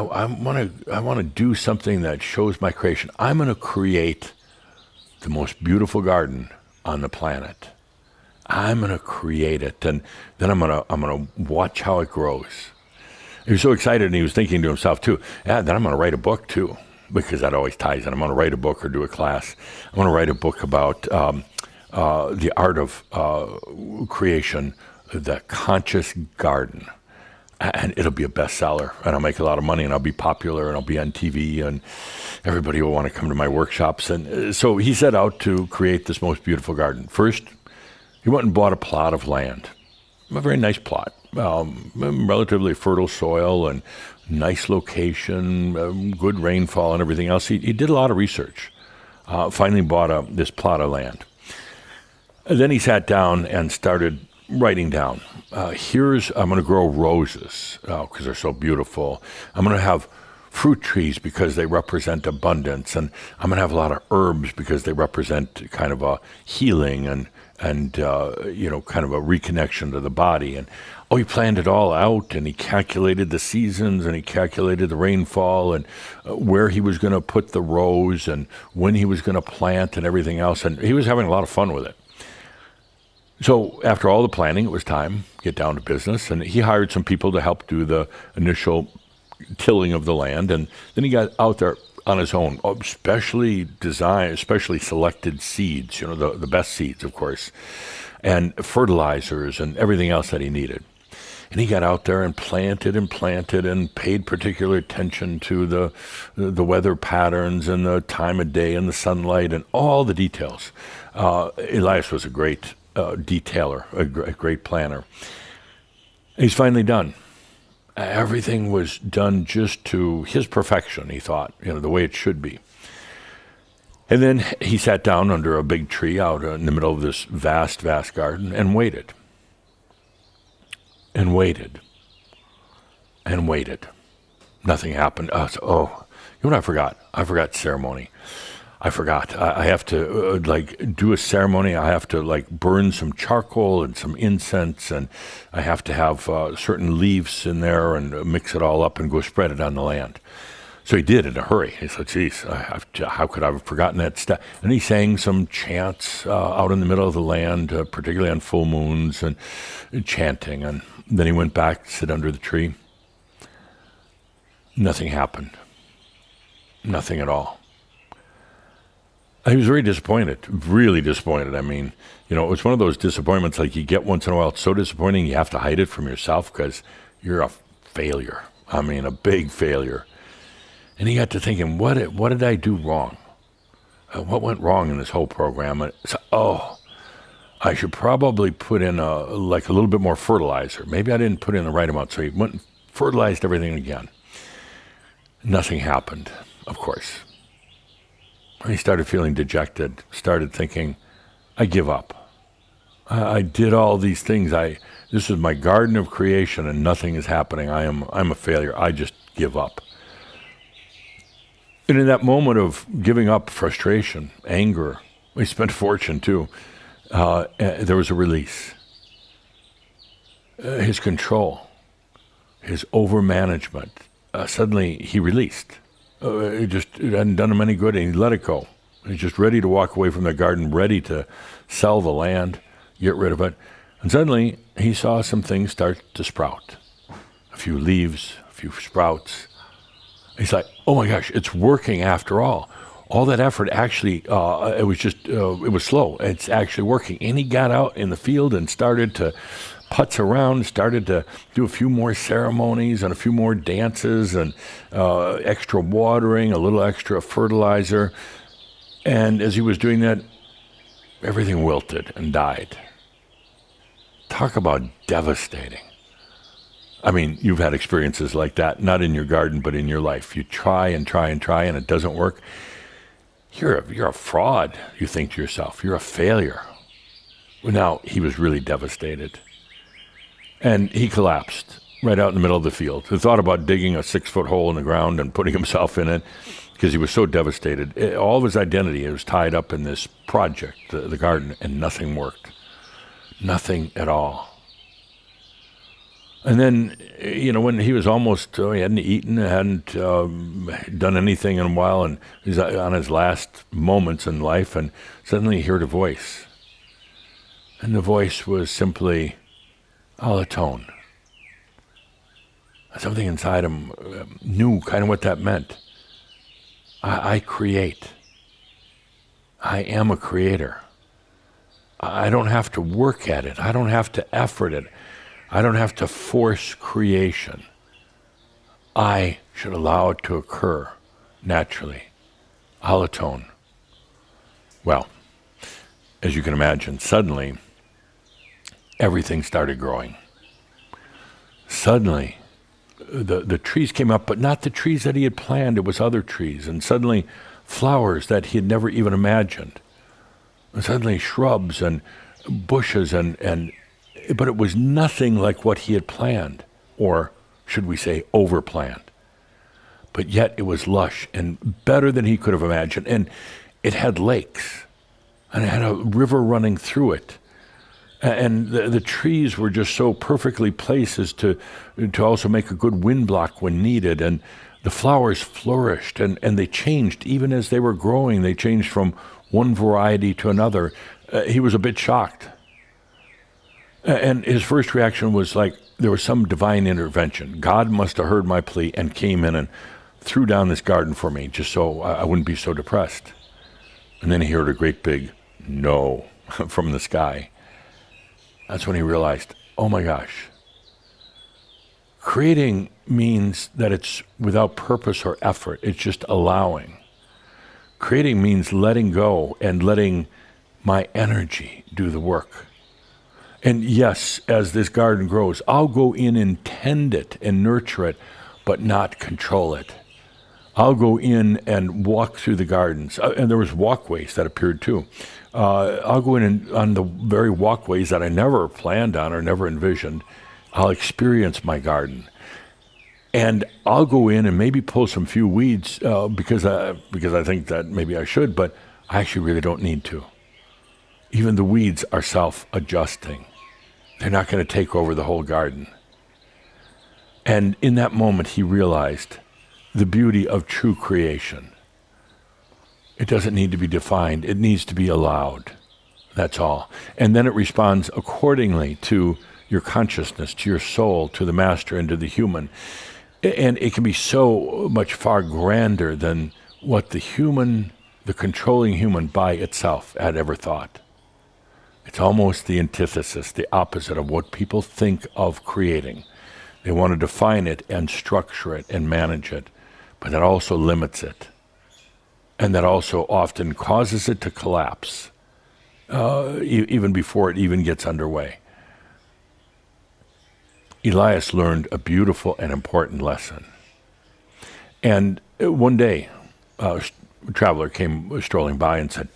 want to do something that shows my creation. I'm going to create the most beautiful garden on the planet. I'm going to create it, and then I'm going to watch how it grows. He was so excited, and he was thinking to himself, too, then I'm going to write a book, too, because that always ties in. I'm going to write a book or do a class. I'm going to write a book about the art of creation, the conscious garden. And it'll be a bestseller, and I'll make a lot of money, and I'll be popular, and I'll be on TV, and everybody will want to come to my workshops. And so he set out to create this most beautiful garden. First, he went and bought a plot of land, a very nice plot, relatively fertile soil and nice location, good rainfall and everything else. He did a lot of research. Finally bought this plot of land. And then he sat down and started writing down, I'm going to grow roses because they're so beautiful. I'm going to have fruit trees because they represent abundance. And I'm going to have a lot of herbs because they represent kind of a healing and kind of a reconnection to the body. And he planned it all out, and he calculated the seasons, and he calculated the rainfall, and where he was going to put the rows, and when he was going to plant, and everything else. And he was having a lot of fun with it. So after all the planning, it was time to get down to business, and he hired some people to help do the initial tilling of the land, and then he got out there on his own, specially selected seeds, the best seeds, of course, and fertilizers and everything else that he needed. And he got out there and planted and paid particular attention to the weather patterns and the time of day and the sunlight and all the details. Elias was a great detailer, a great planner. He's finally done. Everything was done just to his perfection, he thought, the way it should be. And then he sat down under a big tree out in the middle of this vast, vast garden and waited. And waited. And waited. Nothing happened. You know what I forgot? I forgot ceremony. I forgot. I have to do a ceremony. I have to burn some charcoal and some incense, and I have to have certain leaves in there and mix it all up and go spread it on the land. So he did in a hurry. He said, geez, how could I have forgotten that stuff? And he sang some chants out in the middle of the land, particularly on full moons, and chanting. And then he went back, sit under the tree. Nothing happened. Nothing at all. He was very disappointed, really disappointed. I mean, it was one of those disappointments like you get once in a while. It's so disappointing you have to hide it from yourself because you're a failure. I mean, a big failure. And he got to thinking, what did I do wrong? What went wrong in this whole program? And I should probably put in a little bit more fertilizer. Maybe I didn't put in the right amount. So he went and fertilized everything again. Nothing happened, of course. He started feeling dejected, started thinking, I give up. I did all these things. This is my garden of creation and nothing is happening. I'm a failure. I just give up. And in that moment of giving up, frustration, anger, he spent a fortune too, there was a release. His control, his overmanagement, suddenly he released. It hadn't done him any good, and he let it go. He's just ready to walk away from the garden, ready to sell the land, get rid of it. And suddenly, he saw some things start to sprout. A few leaves, a few sprouts. He's like, oh my gosh, it's working after all. All that effort actually, it was slow. It's actually working. And he got out in the field and started to putz around, started to do a few more ceremonies and a few more dances and extra watering, a little extra fertilizer. And as he was doing that, everything wilted and died. Talk about devastating. I mean, you've had experiences like that, not in your garden, but in your life. You try and try and try, and it doesn't work. You're a fraud, you think to yourself. You're a failure. Well, now, he was really devastated. And he collapsed right out in the middle of the field. He thought about digging a 6-foot hole in the ground and putting himself in it because he was so devastated. All of his identity was tied up in this project, the garden, and nothing worked. Nothing at all. And then, when he was almost, he hadn't eaten, hadn't done anything in a while, and he's on his last moments in life, and suddenly he heard a voice. And the voice was simply Allatone. Something inside him knew kind of what that meant. I create. I am a creator. I don't have to work at it. I don't have to effort it. I don't have to force creation. I should allow it to occur naturally. Allatone. Well, as you can imagine, suddenly everything started growing. Suddenly the trees came up, but not the trees that he had planned. It was other trees. And suddenly flowers that he had never even imagined. And suddenly shrubs and bushes but it was nothing like what he had planned, or should we say overplanned. But yet it was lush and better than he could have imagined. And it had lakes, and it had a river running through it. And the trees were just so perfectly placed as to also make a good wind block when needed. And the flowers flourished, and they changed even as they were growing. They changed from one variety to another. He was a bit shocked. And his first reaction was like there was some divine intervention. God must have heard my plea and came in and threw down this garden for me just so I wouldn't be so depressed. And then he heard a great big no from the sky. That's when he realized, oh my gosh, creating means that it's without purpose or effort. It's just allowing. Creating means letting go and letting my energy do the work. And yes, as this garden grows, I'll go in and tend it and nurture it, but not control it. I'll go in and walk through the gardens. And there was walkways that appeared too. I'll go in and on the very walkways that I never planned on or never envisioned. I'll experience my garden. And I'll go in and maybe pull some few weeds because I think that maybe I should, but I actually really don't need to. Even the weeds are self-adjusting. They're not going to take over the whole garden. And in that moment, he realized the beauty of true creation. It doesn't need to be defined. It needs to be allowed. That's all. And then it responds accordingly to your consciousness, to your soul, to the master, and to the human. And it can be so much far grander than what the controlling human by itself had ever thought. It's almost the antithesis, the opposite of what people think of creating. They want to define it and structure it and manage it, but that also limits it. And that also often causes it to collapse, even before it even gets underway. Elias learned a beautiful and important lesson. And one day, a traveler came strolling by and said,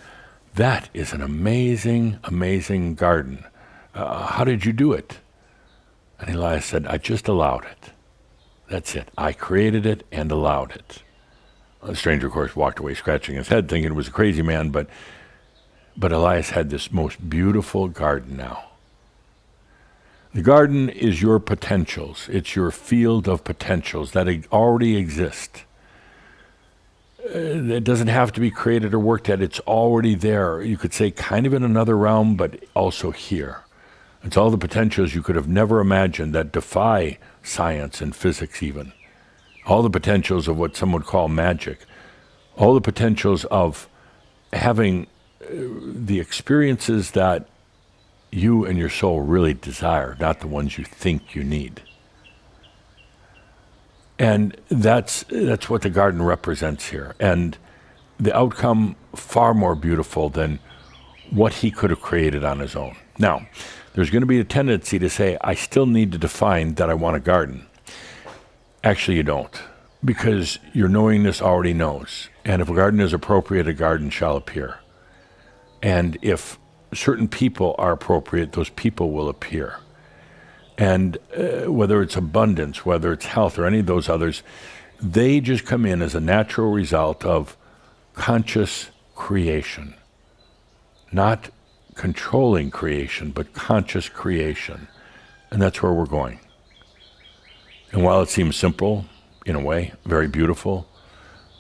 "That is an amazing, amazing garden. How did you do it?" And Elias said, "I just allowed it. That's it. I created it and allowed it." The stranger, of course, walked away scratching his head, thinking it was a crazy man, but Elias had this most beautiful garden now. The garden is your potentials. It's your field of potentials that already exist. It doesn't have to be created or worked at. It's already there. You could say kind of in another realm, but also here. It's all the potentials you could have never imagined that defy science and physics even. All the potentials of what some would call magic. All the potentials of having the experiences that you and your soul really desire, not the ones you think you need. And that's what the garden represents here. And the outcome far more beautiful than what he could have created on his own. Now, there's going to be a tendency to say, I still need to define that I want a garden. Actually, you don't, because your knowingness already knows. And if a garden is appropriate, a garden shall appear. And if certain people are appropriate, those people will appear. And whether it's abundance, whether it's health, or any of those others, they just come in as a natural result of conscious creation. Not controlling creation, but conscious creation. And that's where we're going. And while it seems simple, in a way, very beautiful,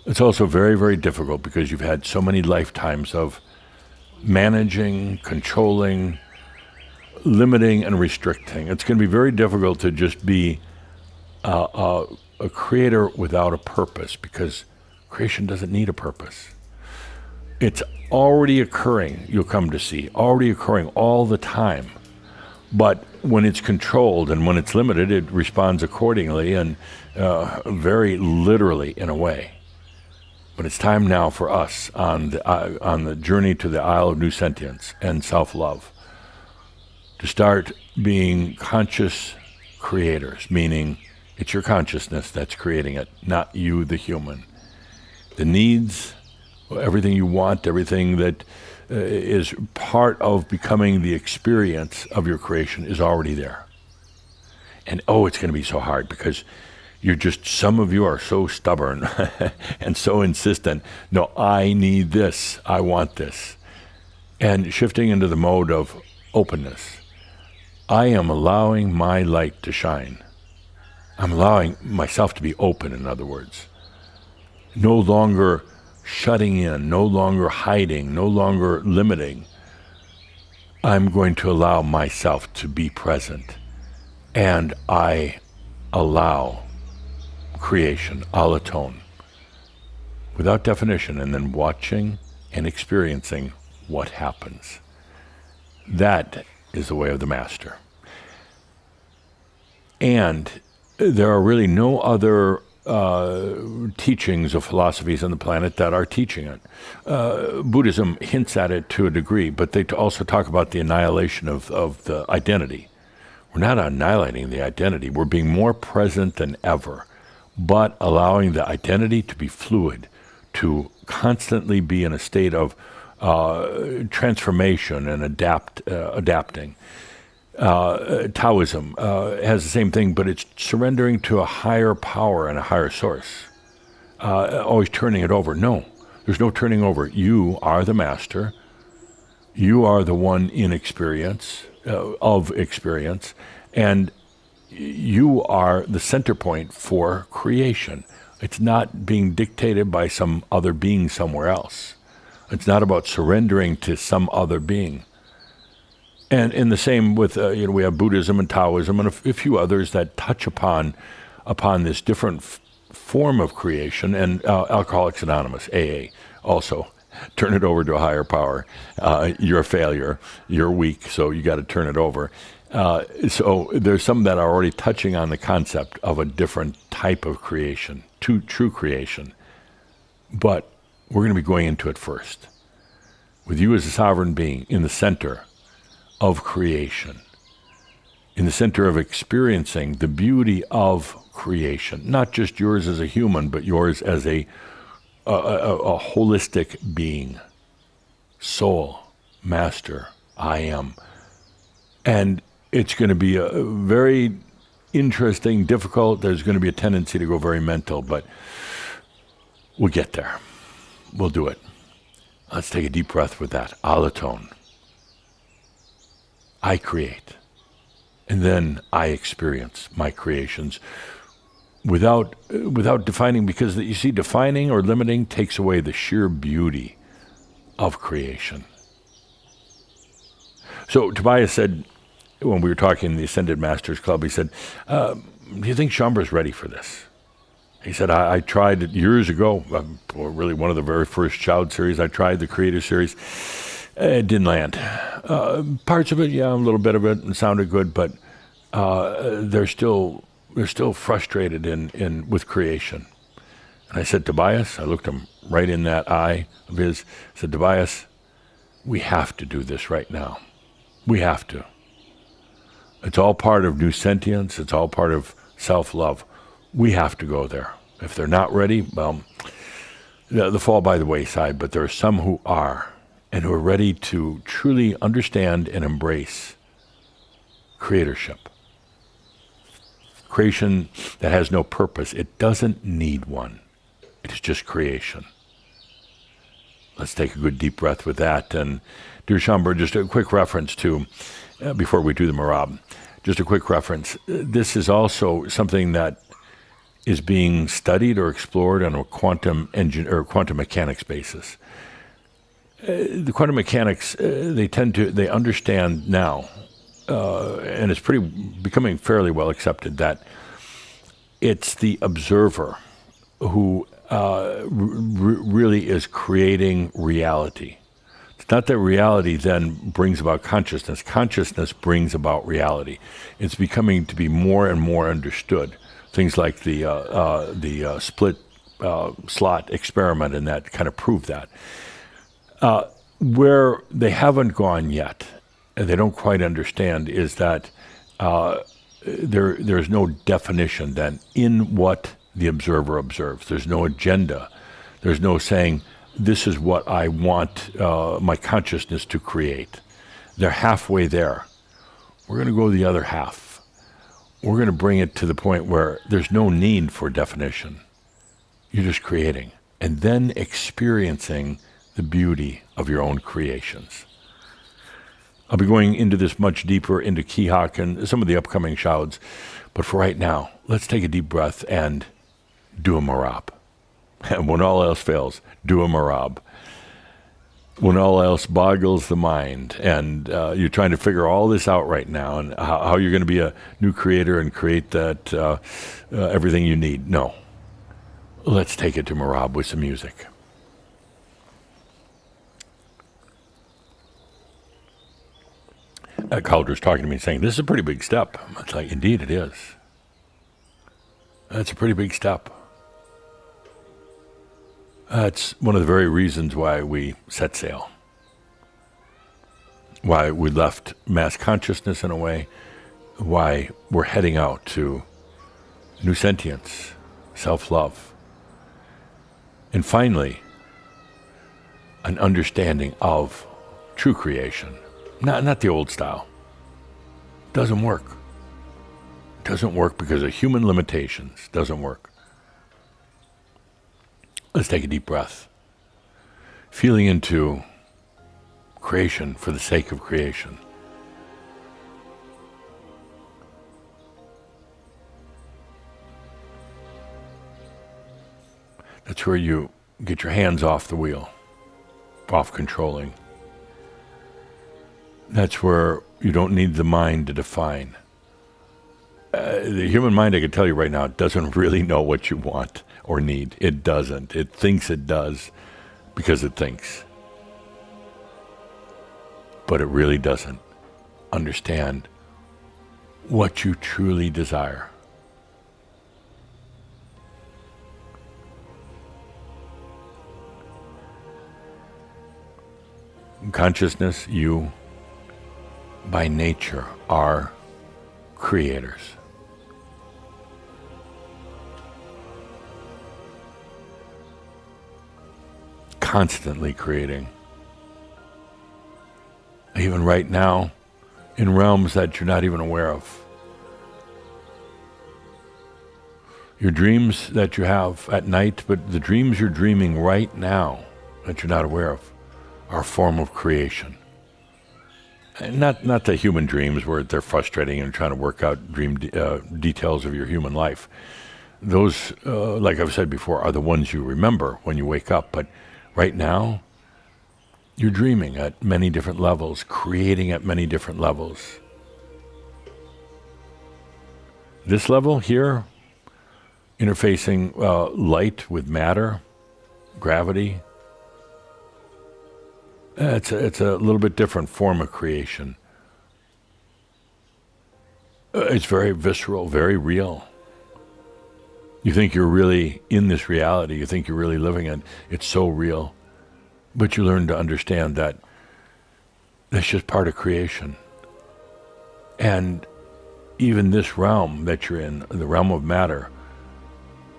it's also very, very difficult because you've had so many lifetimes of managing, controlling, limiting, and restricting. It's going to be very difficult to just be a creator without a purpose, because creation doesn't need a purpose. It's already occurring, you'll come to see, already occurring all the time. But when it's controlled and when it's limited, it responds accordingly and very literally in a way. But it's time now for us on the journey to the Isle of New Sentience and self-love to start being conscious creators, meaning it's your consciousness that's creating it, not you, the human. The needs, everything you want, everything that is part of becoming the experience of your creation is already there. And it's going to be so hard because some of you are so stubborn and so insistent. No, I need this. I want this. And shifting into the mode of openness. I am allowing my light to shine. I'm allowing myself to be open, in other words. No longer shutting in, no longer hiding, no longer limiting. I'm going to allow myself to be present. And I allow creation, Allatone, without definition, and then watching and experiencing what happens. That is the way of the master. And there are really no other teachings of philosophies on the planet that are teaching it. Buddhism hints at it to a degree, but they also talk about the annihilation of the identity. We're not annihilating the identity. We're being more present than ever, but allowing the identity to be fluid, to constantly be in a state of transformation and adapting. Taoism has the same thing, but it's surrendering to a higher power and a higher source. Always turning it over. No, there's no turning over. You are the master. You are the one in experience, of experience, and you are the center point for creation. It's not being dictated by some other being somewhere else. It's not about surrendering to some other being. And in the same with, we have Buddhism and Taoism and a few others that touch upon this different form of creation, and Alcoholics Anonymous, AA, also. Turn it over to a higher power. You're a failure. You're weak, so you got to turn it over. So there's some that are already touching on the concept of a different type of creation, true creation. But we're going to be going into it first, with you as a sovereign being in the center of creation, in the center of experiencing the beauty of creation, not just yours as a human, but yours as a holistic being, soul, master, I am. And it's going to be a very interesting, difficult. There's going to be a tendency to go very mental, but we'll get there. We'll do it. Let's take a deep breath with that. Allatone. I create. And then I experience my creations without defining, because you see, defining or limiting takes away the sheer beauty of creation. So Tobias said, when we were talking in the Ascended Masters Club, he said, do you think Chambra's ready for this? He said, I tried it years ago, really one of the very first Shoud series. I tried the Creator series. It didn't land. Parts of it, yeah, a little bit of it, and sounded good, but they're still frustrated with creation. And I said, Tobias, I looked him right in that eye of his, I said, Tobias, we have to do this right now. We have to. It's all part of new sentience. It's all part of self-love. We have to go there. If they're not ready, well, they'll fall by the wayside, but there are some who are, and who are ready to truly understand and embrace creatorship. Creation that has no purpose. It doesn't need one. It is just creation. Let's take a good deep breath with that. And dear Shambhara, just a quick reference to, before we do the Marab, just a quick reference. This is also something that is being studied or explored on a quantum mechanics basis. The quantum mechanics, they understand now, and it's becoming fairly well accepted, that it's the observer who really is creating reality. It's not that reality then brings about consciousness. Consciousness brings about reality. It's becoming to be more and more understood. Things like the split slot experiment and that kind of prove that. Where they haven't gone yet, and they don't quite understand, is that there's no definition then in what the observer observes. There's no agenda. There's no saying, this is what I want my consciousness to create. They're halfway there. We're going to go the other half. We're going to bring it to the point where there's no need for definition. You're just creating and then experiencing the beauty of your own creations. I'll be going into this much deeper into Kihak and some of the upcoming Shouds, but for right now, let's take a deep breath and do a marab. And when all else fails, do a marab. When all else boggles the mind and you're trying to figure all this out right now and how you're going to be a new creator and create that everything you need. No. Let's take it to marab with some music. Calder's talking to me saying, this is a pretty big step. It's like, indeed it is. That's a pretty big step. That's one of the very reasons why we set sail. Why we left mass consciousness in a way. Why we're heading out to new sentience, self-love. And finally, an understanding of true creation. Not the old style. Doesn't work. Doesn't work because of human limitations. Doesn't work. Let's take a deep breath. Feeling into creation for the sake of creation. That's where you get your hands off the wheel, off controlling. That's where you don't need the mind to define. The human mind, I can tell you right now, doesn't really know what you want or need. It doesn't. It thinks it does because it thinks. But it really doesn't understand what you truly desire. Consciousness, you, by nature, are creators. Constantly creating. Even right now, in realms that you're not even aware of. Your dreams that you have at night, but the dreams you're dreaming right now that you're not aware of, are a form of creation. And not the human dreams where they're frustrating and trying to work out dream details of your human life. Those, like I've said before, are the ones you remember when you wake up. But right now, you're dreaming at many different levels, creating at many different levels. This level here, interfacing light with matter, gravity, it's a little bit different form of creation. It's very visceral, very real. You think you're really in this reality. You think you're really living it. It's so real. But you learn to understand that that's just part of creation. And even this realm that you're in, the realm of matter,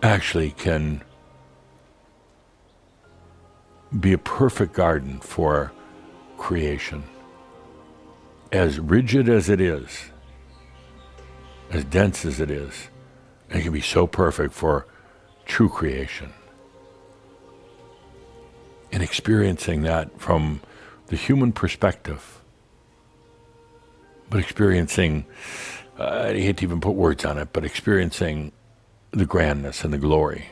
actually can be a perfect garden for creation. As rigid as it is, as dense as it is, it can be so perfect for true creation. And experiencing that from the human perspective, but experiencing, I hate to even put words on it, but experiencing the grandness and the glory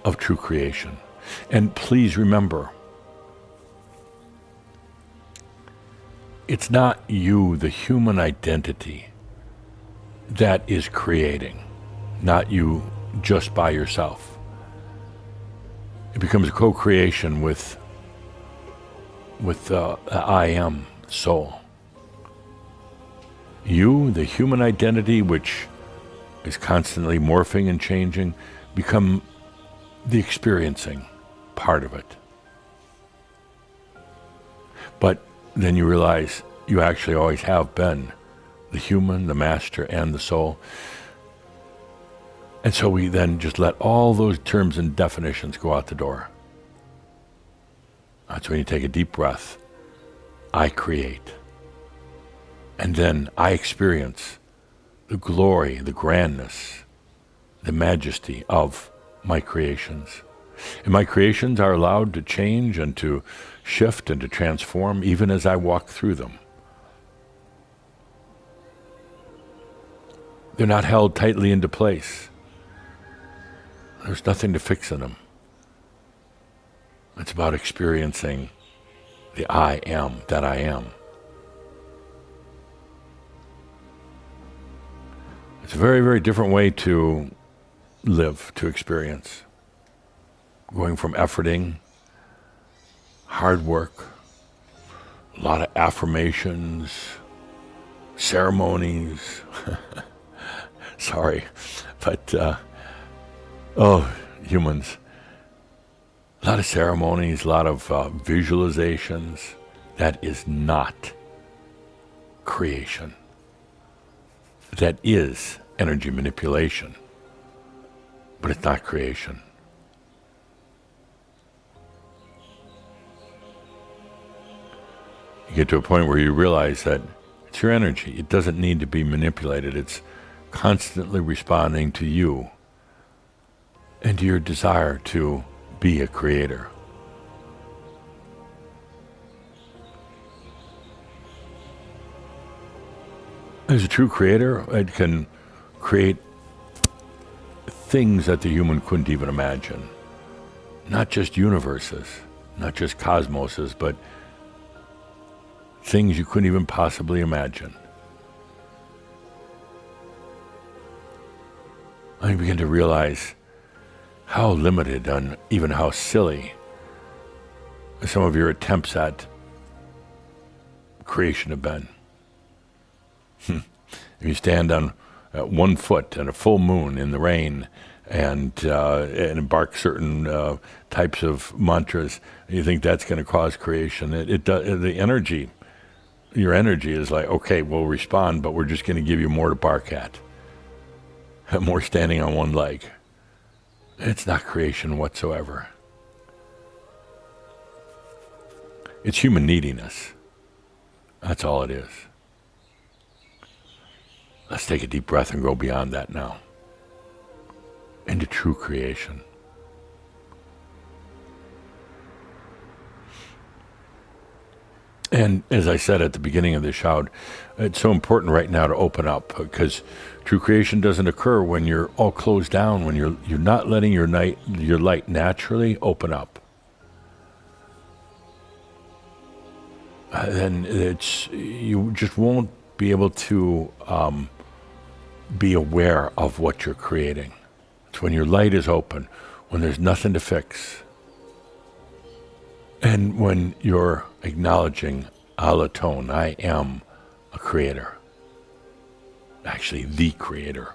of true creation. And please remember, it's not you, the human identity, that is creating, not you just by yourself. It becomes a co-creation with the I am soul. You, the human identity, which is constantly morphing and changing, become the experiencing part of it. But then you realize you actually always have been the human, the master, and the soul. And so we then just let all those terms and definitions go out the door. That's when you take a deep breath. I create. And then I experience the glory, the grandness, the majesty of my creations. And my creations are allowed to change and to shift and to transform even as I walk through them. They're not held tightly into place. There's nothing to fix in them. It's about experiencing the I am that I am. It's a very, very different way to live, to experience. Going from efforting, hard work, a lot of affirmations, ceremonies. Sorry, but humans. A lot of ceremonies, a lot of visualizations. That is not creation. That is energy manipulation, but it's not creation. You get to a point where you realize that it's your energy. It doesn't need to be manipulated. It's constantly responding to you and to your desire to be a creator. As a true creator, it can create things that the human couldn't even imagine. Not just universes, not just cosmoses, but things you couldn't even possibly imagine. I begin to realize how limited and even how silly some of your attempts at creation have been. If you stand on 1 foot and a full moon in the rain and embark certain types of mantras, you think that's going to cause creation. The energy, your energy is like, okay, we'll respond, but we're just going to give you more to bark at. More standing on one leg. It's not creation whatsoever. It's human neediness. That's all it is. Let's take a deep breath and go beyond that now. Into true creation. And as I said at the beginning of the Shoud, it's so important right now to open up, because true creation doesn't occur when you're all closed down, when you're not letting your light naturally open up. Then you just won't be able to be aware of what you're creating. It's when your light is open, when there's nothing to fix, and when you're acknowledging Allatone, I am a creator. Actually, the creator.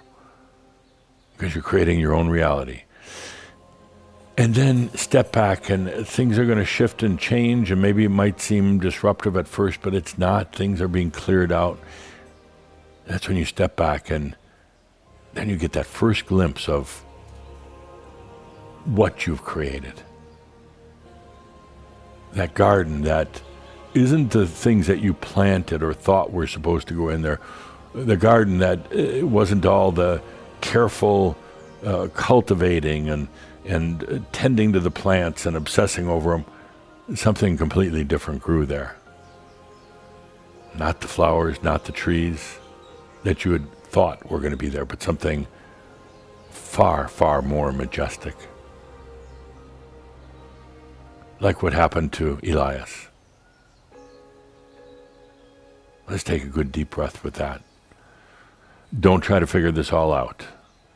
Because you're creating your own reality. And then step back, and things are going to shift and change, and maybe it might seem disruptive at first, but it's not. Things are being cleared out. That's when you step back, and then you get that first glimpse of what you've created. That garden that isn't the things that you planted or thought were supposed to go in there. The garden that wasn't all the careful cultivating and tending to the plants and obsessing over them. Something completely different grew there. Not the flowers, not the trees that you had thought were going to be there, but something far, far more majestic. Like what happened to Elias. Let's take a good deep breath with that. Don't try to figure this all out.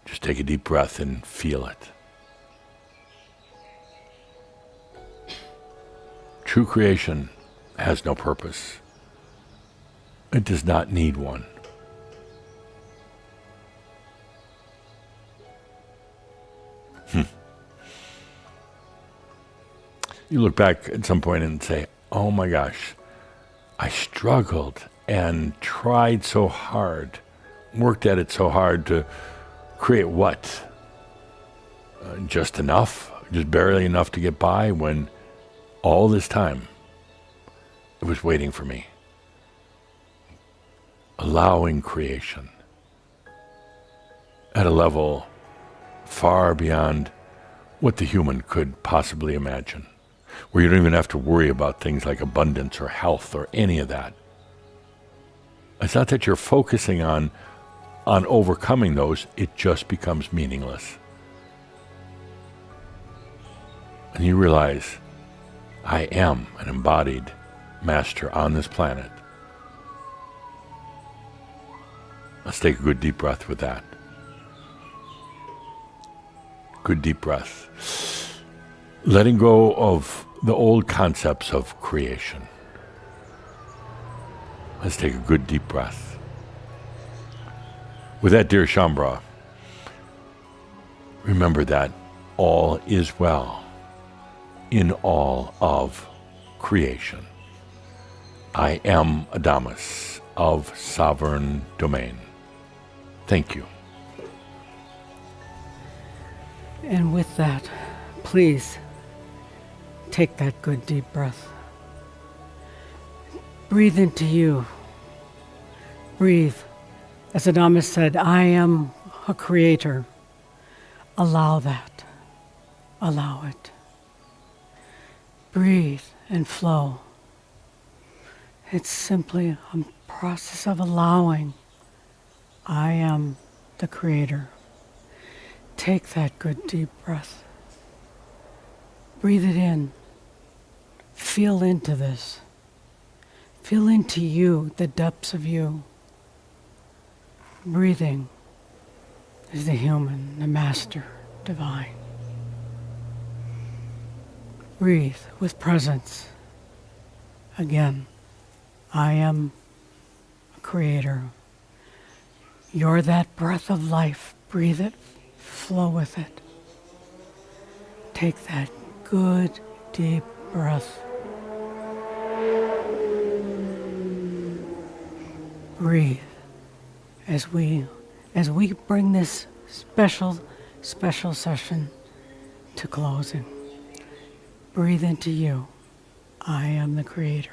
Just take a deep breath and feel it. True creation has no purpose. It does not need one. You look back at some point and say, oh my gosh, I struggled and tried so hard, worked at it so hard to create what? Just enough? Just barely enough to get by, when all this time it was waiting for me. Allowing creation at a level far beyond what the human could possibly imagine, where you don't even have to worry about things like abundance or health or any of that. It's not that you're focusing on overcoming those, it just becomes meaningless. And you realize, I am an embodied master on this planet. Let's take a good deep breath with that. Good deep breath. Letting go of the old concepts of creation. Let's take a good deep breath. With that, dear Shaumbra, remember that all is well in all of creation. I am Adamus of sovereign domain. Thank you. And with that, please take that good deep breath. Breathe into you. Breathe. As Adamus said, I am a creator. Allow that. Allow it. Breathe and flow. It's simply a process of allowing. I am the creator. Take that good deep breath. Breathe it in. Feel into this. Feel into you, the depths of you. Breathing is the human, the master, divine. Breathe with presence. Again, I am a creator. You're that breath of life. Breathe it. Flow with it. Take that good, deep breath. Breathe as we bring this special session to closing. Breathe into you. I am the creator.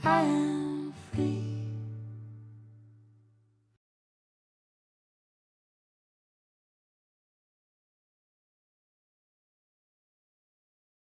I am